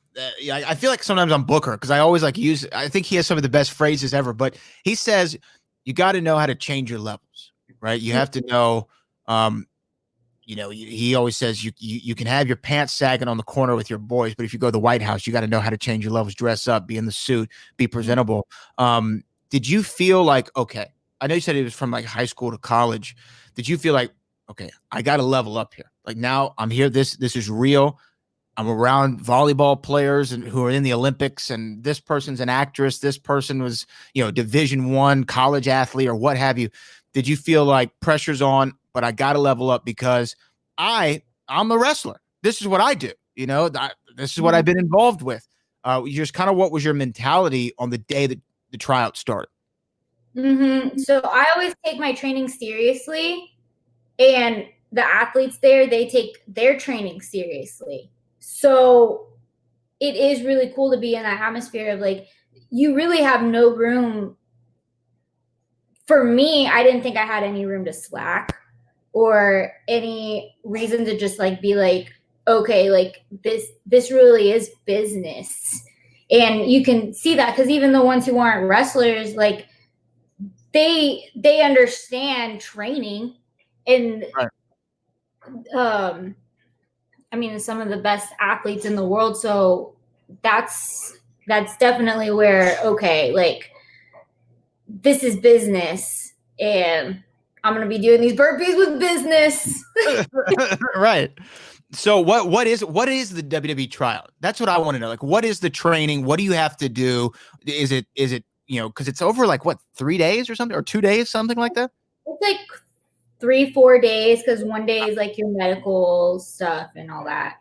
I feel like sometimes I'm Booker, because I always like use, I think he has some of the best phrases ever, but he says you got to know how to change your levels, right? You have to know, he always says you can have your pants sagging on the corner with your boys, but if you go to the White House, you got to know how to change your levels, dress up, be in the suit, be presentable. Did you feel like, okay, I know you said it was from like high school to college. Did you feel like, okay, I got to level up here? Like, now I'm here. This is real. I'm around volleyball players and who are in the Olympics, and this person's an actress. This person was, Division I college athlete or what have you. Did you feel like pressure's on, but I got to level up because I'm a wrestler. This is what I do. This is what I've been involved with. Just kind of, what was your mentality on the day that the tryout started? So I always take my training seriously, and the athletes there, they take their training seriously. So it is really cool to be in that atmosphere of like, you really have no room. For me, I didn't think I had any room to slack or any reason to just like be like, okay, like this really is business. And you can see that because even the ones who aren't wrestlers, like they understand training, and I mean, some of the best athletes in the world. So that's definitely where, okay, like this is business and I'm going to be doing these burpees with business. Right. So what is the WWE trial? That's what I want to know. Like, what is the training? What do you have to do? Is it, because it's over like what, 3 days or something, or 2 days, something like that? It's like 3-4 days, because one day is like your medical stuff and all that.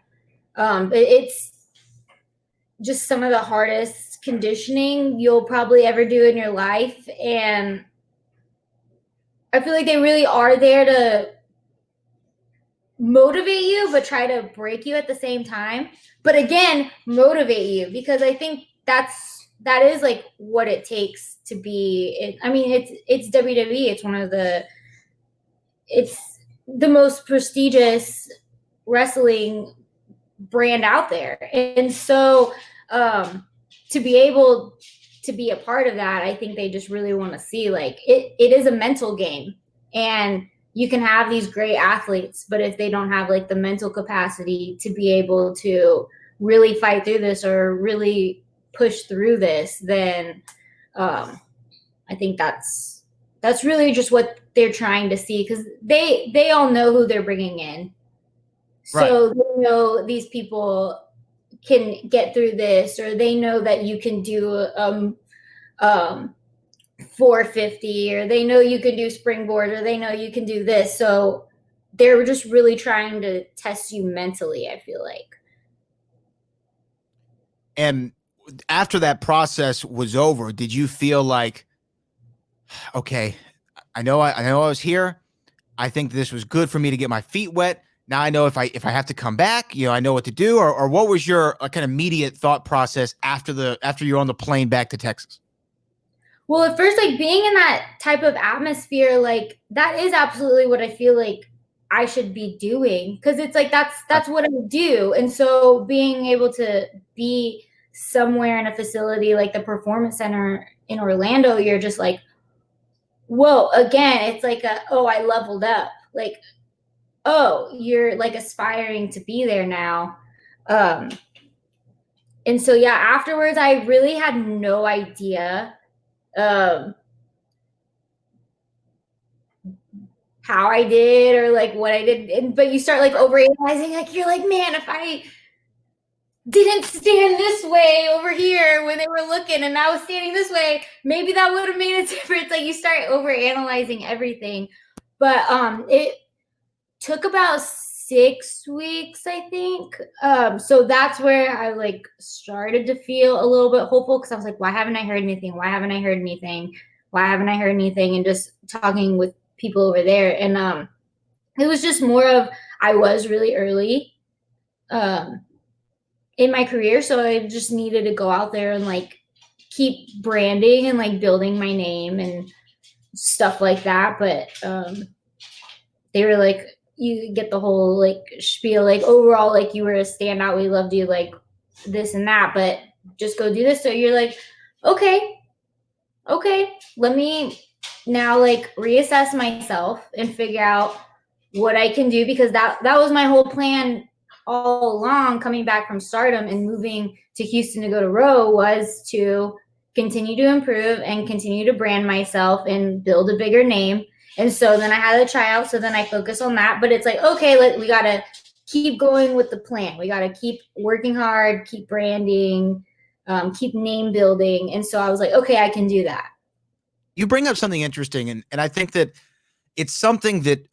It's just some of the hardest conditioning you'll probably ever do in your life. And I feel like they really are there to motivate you, but try to break you at the same time. But again, motivate you, because I think that is like what it takes to be. I mean, it's WWE. It's the most prestigious wrestling brand out there, and so to be able to be a part of that, I think they just really want to see, like, it is a mental game, and you can have these great athletes, but if they don't have like the mental capacity to be able to really fight through this or really push through this, then I think that's really just what they're trying to see, because they all know who they're bringing in. So right. They know these people can get through this, or they know that you can do 450, or they know you can do springboard, or they know you can do this. So they're just really trying to test you mentally, I feel like. And after that process was over, did you feel like, okay, I know I was here. I think this was good for me to get my feet wet. Now I know if I have to come back, I know what to do. Or what was your kind of immediate thought process after you're on the plane back to Texas? Well, at first, like, being in that type of atmosphere, like, that is absolutely what I feel like I should be doing, because it's like that's what I do. And so being able to be somewhere in a facility like the Performance Center in Orlando, you're just like, whoa, again, it's like I leveled up. Like, oh, you're like aspiring to be there now. And so, yeah, afterwards, I really had no idea how I did or like what I did. But you start like overanalyzing, like, you're like, man, if I didn't stand this way over here when they were looking and I was standing this way, maybe that would have made a difference. Like, you start overanalyzing everything. But it took about 6 weeks, I think. So that's where I like started to feel a little bit hopeful, because I was like, why haven't I heard anything? Why haven't I heard anything? Why haven't I heard anything? And just talking with people over there. And it was just more of, I was really early in my career. So I just needed to go out there and like keep branding and like building my name and stuff like that. But they were like, you get the whole like spiel, like, overall, like, you were a standout, we loved you, like this and that, but just go do this. So you're like, okay, let me now like reassess myself and figure out what I can do, because that was my whole plan all along, coming back from Stardom and moving to Houston to go to Raw, was to continue to improve and continue to brand myself and build a bigger name. And so then I had a tryout, so then I focus on that. But it's like, okay, we got to keep going with the plan. We got to keep working hard, keep branding, keep name building. And so I was like, okay, I can do that. You bring up something interesting, and I think that it's something that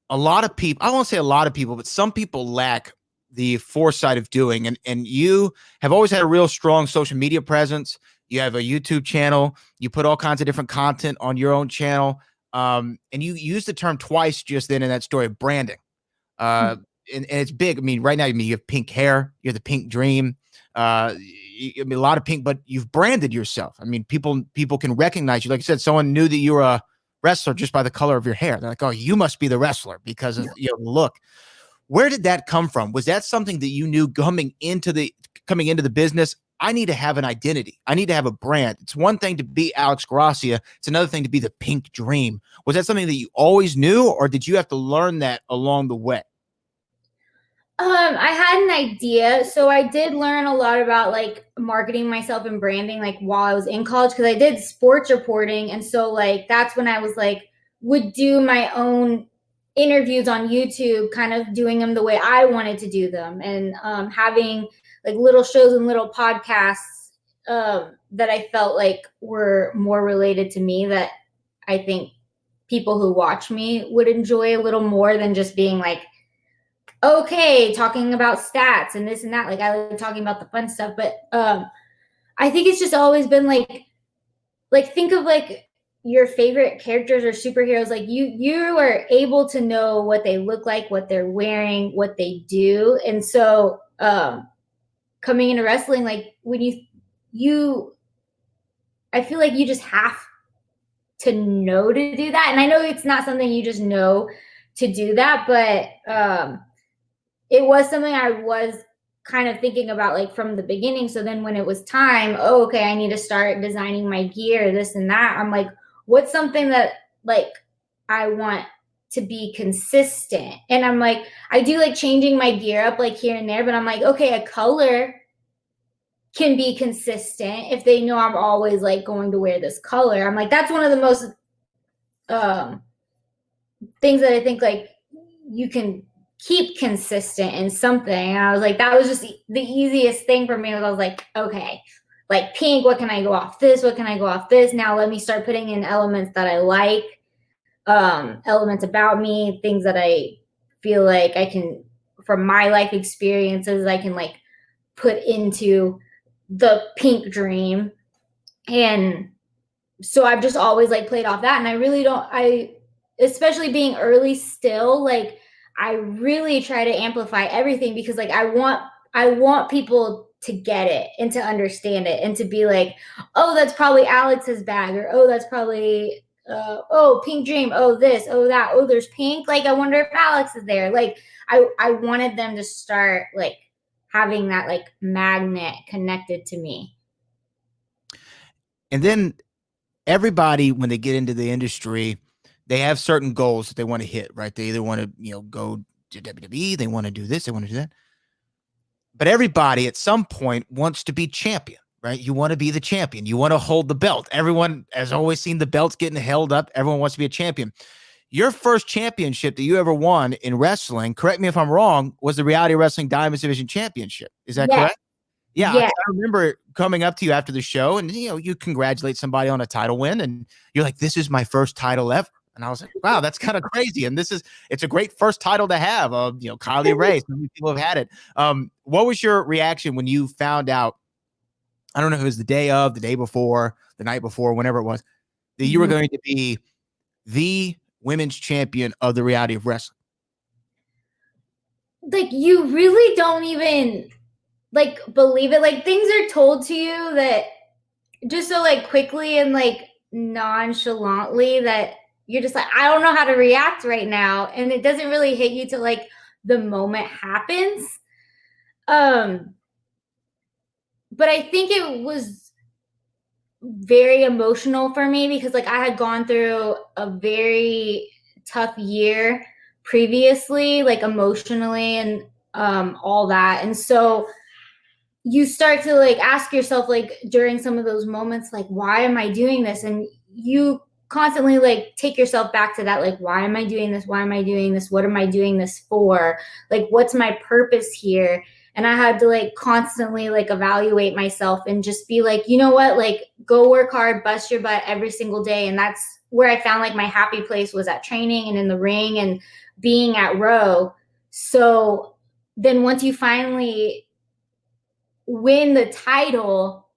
a lot of people, I won't say a lot of people, but some people lack the foresight of doing. And you have always had a real strong social media presence. You have a YouTube channel. You put all kinds of different content on your own channel. And you used the term twice just then in that story of branding. And it's big. I mean, right now, you have pink hair. You're the pink dream. A lot of pink, but you've branded yourself. I mean, people can recognize you. Like I said, someone knew that you were a wrestler just by the color of your hair. They're like, oh, you must be the wrestler because of your look. Where did that come from? Was that something that you knew coming into the business? I need to have an identity. I need to have a brand. It's one thing to be Alex Gracia. It's another thing to be the pink dream. Was that something that you always knew, or did you have to learn that along the way? I had an idea. So I did learn a lot about like marketing myself and branding like while I was in college because I did sports reporting. And so like that's when I was like would do my own interviews on YouTube, kind of doing them the way I wanted to do them, and having like little shows and little podcasts that I felt like were more related to me, that I think people who watch me would enjoy a little more than just being like, okay, talking about stats and this and that. Like I like talking about the fun stuff, but I think it's just always been like think of like your favorite characters or superheroes. Like you are able to know what they look like, what they're wearing, what they do. And so coming into wrestling, like when you I feel like you just have to know to do that. And I know it's not something you just know to do that, but it was something I was kind of thinking about like from the beginning. So then when it was time, oh, okay, I need to start designing my gear, this and that. I'm like, what's something that like I want to be consistent? And I'm like, I do like changing my gear up like here and there, but I'm like, okay, a color can be consistent if they know I'm always like going to wear this color. I'm like, that's one of the most things that I think like you can keep consistent in something. And I was like, that was just the easiest thing for me. I was like, okay, like pink, what can I go off this? What can I go off this? Now let me start putting in elements that I like, elements about me, things that I feel like I can, from my life experiences, I can like put into the pink dream. And so I've just always like played off that. And I really don't, especially being early still, like I really try to amplify everything because like I want people to get it and to understand it and to be like, oh, that's probably Alex's bag, or oh, that's probably oh, pink dream, oh, this, oh, that, oh, there's pink, like I wonder if Alex is there. Like I wanted them to start like having that like magnet connected to me. And then everybody, when they get into the industry, they have certain goals that they want to hit, right? They either want to, go to WWE, they want to do this, they want to do that. But everybody at some point wants to be champion, right? You want to be the champion. You want to hold the belt. Everyone has always seen the belts getting held up. Everyone wants to be a champion. Your first championship that you ever won in wrestling, correct me if I'm wrong, was the Reality Wrestling Diamonds Division Championship. Is that correct? Yeah, Yeah. I remember coming up to you after the show and, you congratulate somebody on a title win and you're like, this is my first title ever. And I was like, wow, that's kind of crazy. And it's a great first title to have. Kylie Ray, so many people have had it. What was your reaction when you found out, I don't know if it was the day before, the night before, whenever it was, that you were going to be the women's champion of the Reality of Wrestling? Like you really don't even like believe it. Like things are told to you that just so like quickly and like nonchalantly that you're just like, I don't know how to react right now. And it doesn't really hit you till like the moment happens. But I think it was very emotional for me because like I had gone through a very tough year previously, like emotionally and all that. And so you start to like ask yourself like during some of those moments, like, why am I doing this? And you constantly like take yourself back to that, like, why am I doing this? Why am I doing this? What am I doing this for? Like, what's my purpose here? And I had to like constantly like evaluate myself and just be like, you know what, like go work hard, bust your butt every single day. And that's where I found like my happy place was at training and in the ring and being at Row. So then once you finally win the title,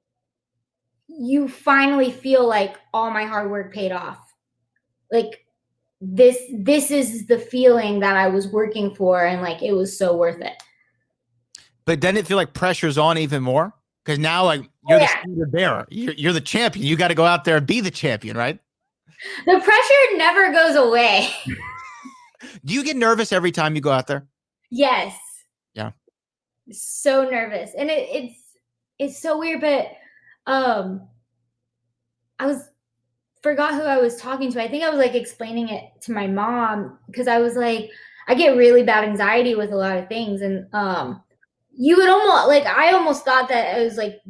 you finally feel like all my hard work paid off. Like this is the feeling that I was working for, and like it was so worth it. But doesn't it feel like pressure's on even more? Because now like you're the standard bearer. You're the champion. You got to go out there and be the champion, right? The pressure never goes away. Do you get nervous every time you go out there? Yes. Yeah. So nervous. And it's so weird, but I forgot who I was talking to. I think I was like explaining it to my mom because I was like, I get really bad anxiety with a lot of things. And you would almost like, I almost thought that it was like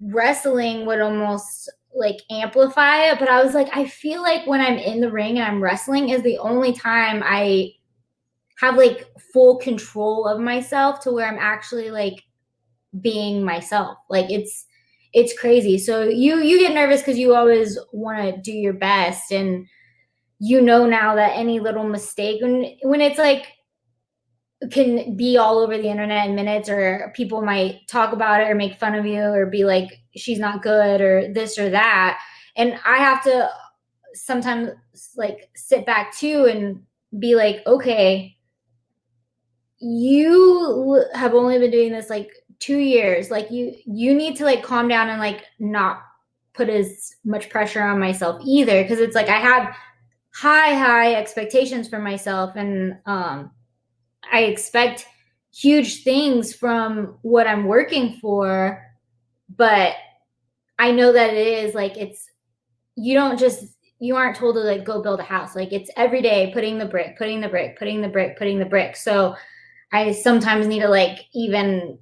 wrestling would almost like amplify it, but I was like, I feel like when I'm in the ring and I'm wrestling is the only time I have like full control of myself to where I'm actually like being myself. Like it's crazy. So you get nervous because you always want to do your best, and you know now that any little mistake when it's like can be all over the internet in minutes, or people might talk about it or make fun of you or be like she's not good or this or that, and I have to sometimes like sit back too and be like, okay, you have only been doing this like 2 years, like you need to like calm down and like not put as much pressure on myself either, because it's like I have high expectations for myself, and I expect huge things from what I'm working for, but I know that it is like you aren't told to like go build a house. Like it's every day putting the brick, putting the brick, putting the brick, putting the brick. So I sometimes need to like even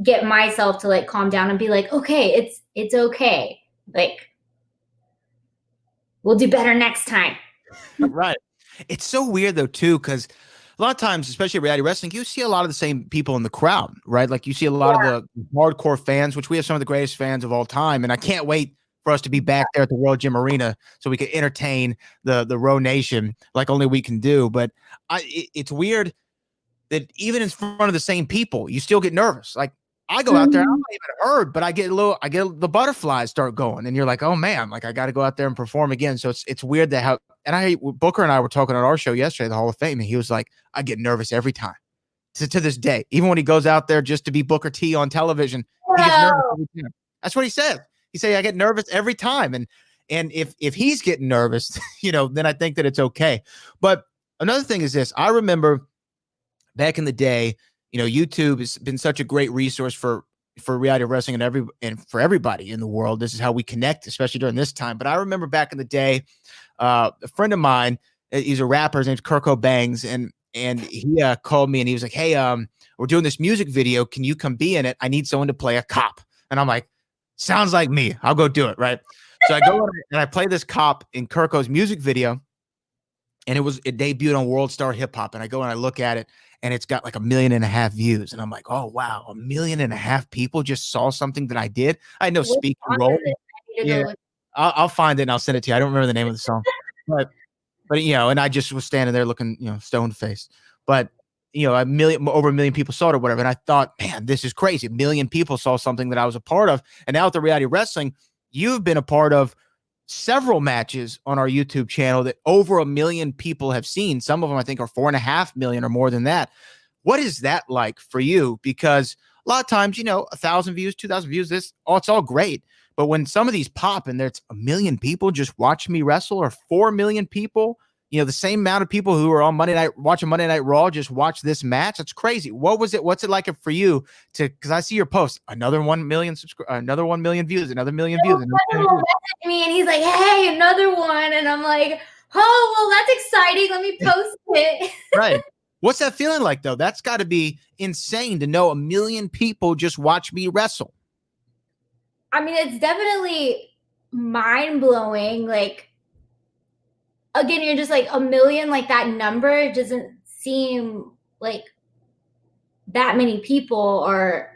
get myself to like calm down and be like, okay, it's okay. Like we'll do better next time. Right. It's so weird though too, because a lot of times, especially reality wrestling, you see a lot of the same people in the crowd, right? Like you see a lot of the hardcore fans, which we have some of the greatest fans of all time, and I can't wait for us to be back there at the World Gym Arena so we can entertain the Row Nation like only we can do. But it's weird that even in front of the same people, you still get nervous. Like I go out there, I'm not even hurt, but I get the butterflies start going, and you're like, oh man, like I got to go out there and perform again. So it's weird that how, and Booker and I were talking on our show yesterday, the Hall of Fame, and he was like, I get nervous every time. To this day, even when he goes out there just to be Booker T on television, he gets nervous every time. That's what he said. He said, I get nervous every time. And if he's getting nervous, then I think that it's okay. But another thing is this, I remember back in the day, YouTube has been such a great resource for reality wrestling and for everybody in the world. This is how we connect, especially during this time. But I remember back in the day, a friend of mine, he's a rapper, his name's Kirko Bangs, and he called me and he was like, hey, we're doing this music video. Can you come be in it? I need someone to play a cop. And I'm like, sounds like me. I'll go do it. Right. So I go and I play this cop in Kirko's music video, and it debuted on World Star Hip Hop. And I go and I look at it, and it's got like 1.5 million views. And I'm like, oh, wow, 1.5 million people just saw something that I did. I had no speaking role. Yeah, I'll find it and I'll send it to you. I don't remember the name of the song. But and I just was standing there looking, stone faced. But, over 1 million people saw it or whatever. And I thought, man, this is crazy. 1 million people saw something that I was a part of. And now with the reality wrestling, you've been a part of several matches on our YouTube channel that over 1 million people have seen. Some of them I think are 4.5 million or more than that. What is that like for you? Because a lot of times, 1,000 views, 2,000 views, it's all great. But when some of these pop and there's 1 million people just watch me wrestle, or 4 million people, the same amount of people who are on Monday night watching Monday Night Raw just watch this match. It's crazy. What's it like for you because I see your post, another 1 million another 1 million views, another million views. Me and he's like, hey, another one. And I'm like, oh, well, that's exciting. Let me post it. Right. What's that feeling like though? That's got to be insane to know 1 million people just watch me wrestle. I mean, it's definitely mind blowing. Like, again, you're just like 1 million, like that number doesn't seem like that many people are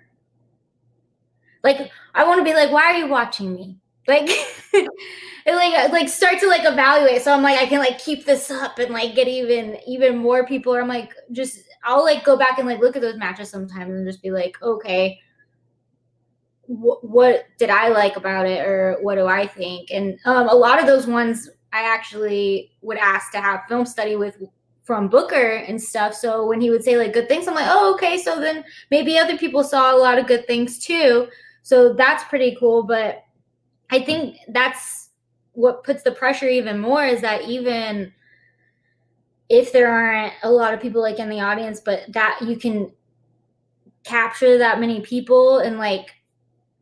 like, I want to be like, why are you watching me? Like, it like start to like evaluate. So I'm like, I can like keep this up and like get even more people. Or I'm like, I'll like go back and like look at those matches sometimes and just be like, okay, what did I like about it, or what do I think? And a lot of those ones I actually would ask to have film study with from Booker and stuff. So when he would say like good things, I'm like, oh, okay. So then maybe other people saw a lot of good things too. So that's pretty cool. But I think that's what puts the pressure even more, is that even if there aren't a lot of people like in the audience, but that you can capture that many people and like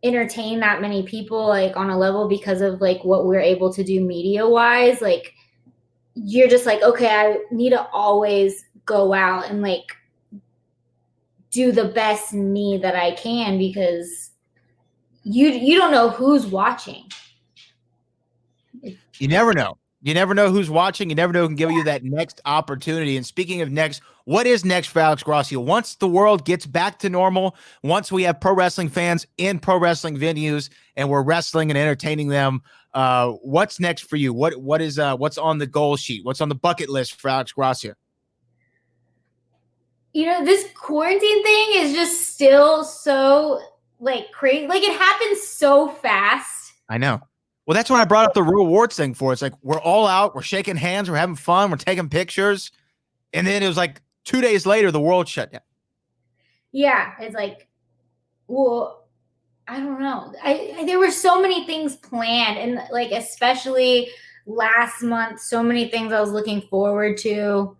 entertain that many people like on a level because of like what we're able to do media wise, like you're just like, okay, I need to always go out and like do the best me that I can, because you don't know who's watching. You never know. You never know who's watching. You never know who can give you that next opportunity. And speaking of next, what is next for Alex Gracia? Once the world gets back to normal, once we have pro wrestling fans in pro wrestling venues and we're wrestling and entertaining them, what's next for you? What's on the goal sheet? What's on the bucket list for Alex Gracia? You know, this quarantine thing is just still so like crazy. Like it happens so fast. I know. Well, that's when I brought up the real awards thing for. It's like we're all out, we're shaking hands, we're having fun, we're taking pictures. And then it was like 2 days later, the world shut down. Yeah, it's like, well, I don't know. There were so many things planned, and like especially last month, so many things I was looking forward to,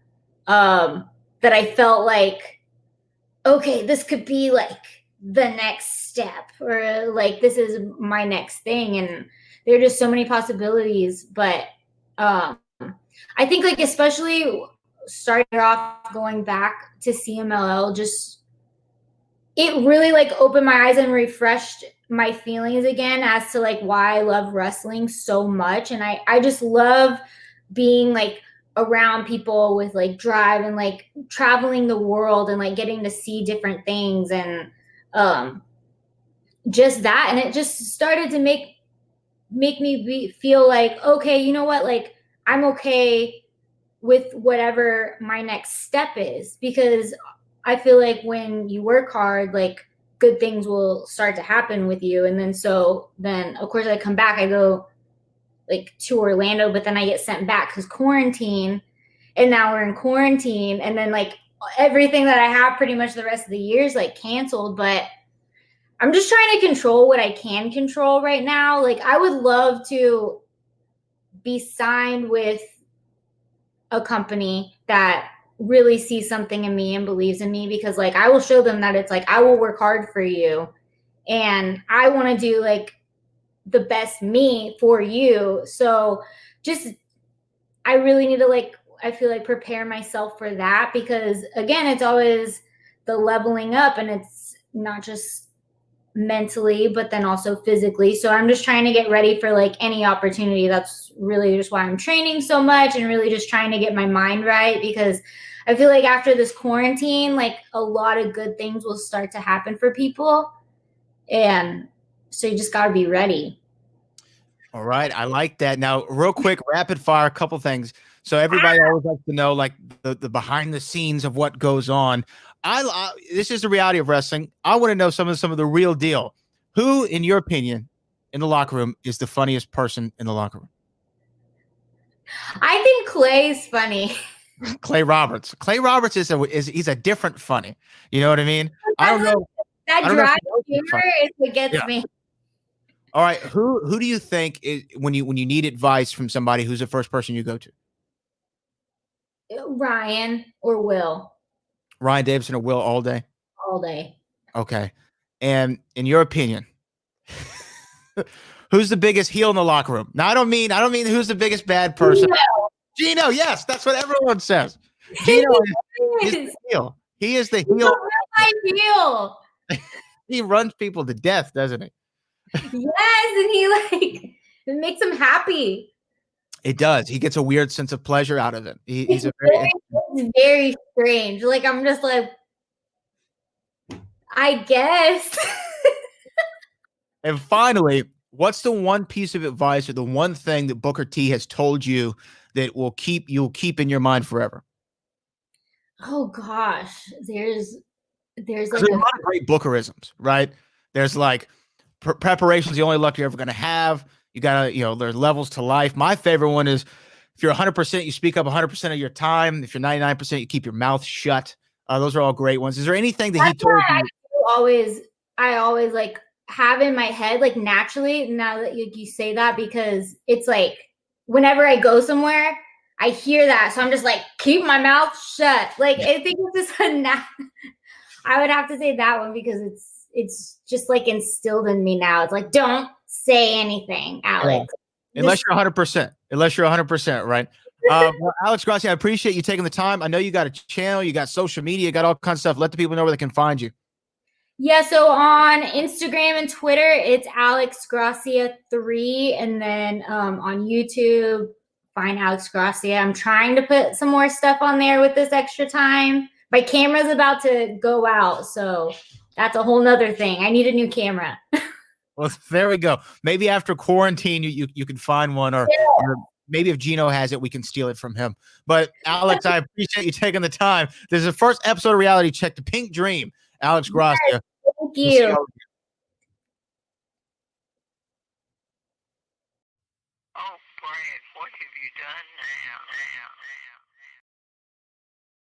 that I felt like, okay, this could be like the next step, or like this is my next thing, and there are just so many possibilities. But I think like especially starting off going back to CMLL, just it really like opened my eyes and refreshed my feelings again as to like why I love wrestling so much. And I just love being like around people with like drive and like traveling the world and like getting to see different things, and just that. And it just started to make me feel like, okay, you know what, like I'm okay with whatever my next step is, because I feel like when you work hard, like good things will start to happen with you. And then of course I come back, I go like to Orlando, but then I get sent back because quarantine, and now we're in quarantine, and then like everything that I have pretty much the rest of the year is like canceled. But I'm just trying to control what I can control right now. Like I would love to be signed with a company that really sees something in me and believes in me, because like I will show them that it's like I will work hard for you, and I want to do like the best me for you. So just I really need to like, I feel like prepare myself for that, because again, it's always the leveling up, and it's not just mentally but then also physically. So I'm just trying to get ready for like any opportunity. That's really just why I'm training so much, and really just trying to get my mind right, because I feel like after this quarantine, like a lot of good things will start to happen for people, and so you just got to be ready. All right, I like that. Now, real quick, rapid fire, a couple things. So everybody always likes to know like the behind the scenes of what goes on. This is the reality of wrestling. I want to know some of the real deal. Who, in your opinion, in the locker room is the funniest person in the locker room? I think Clay's funny. Clay Roberts. Clay Roberts is he's a different funny. You know what I mean? I don't know. That dry humor is what gets me. All right, who do you think is when you need advice from somebody, who's the first person you go to? Ryan or Will. Ryan Davidson or Will all day? All day. Okay. And in your opinion, who's the biggest heel in the locker room? Now I don't mean who's the biggest bad person. Gino, yes, that's what everyone says. Gino is the heel. He is the heel. My heel. He runs people to death, doesn't he? Yes, and he like it makes him happy. It does. He gets a weird sense of pleasure out of it. He's very strange. Like I'm just like, I guess. And finally, what's the one piece of advice or the one thing that Booker T has told you that you'll keep in your mind forever? Oh gosh, there's like a lot of great Bookerisms, right? There's like preparation's the only luck you're ever going to have. You got to, there's levels to life. My favorite one is if you're 100%, you speak up 100% of your time. If you're 99%, you keep your mouth shut. Those are all great ones. Is there anything that he told you? I always like have in my head, like naturally, now that you say that, because it's like whenever I go somewhere, I hear that. So I'm just like, keep my mouth shut. Like, I think it's just I would have to say that one, because it's just like instilled in me now. It's like, don't say anything, Alex. Yeah. Unless you're 100%. Unless you're 100%, right? Well, Alex Gracia, I appreciate you taking the time. I know you got a channel, you got social media, you got all kinds of stuff. Let the people know where they can find you. Yeah, so on Instagram and Twitter, it's Alex Gracia 3, and then on YouTube, find Alex Gracia. I'm trying to put some more stuff on there with this extra time. My camera's about to go out, so that's a whole nother thing. I need a new camera. Well, there we go. Maybe after quarantine, you can find one, or maybe if Gino has it, we can steal it from him. But Alex, I appreciate you taking the time. This is the first episode of Reality Check, The Pink Dream. Alex Gracia. Thank We'll see you. how Oh, Brad, what have you done now?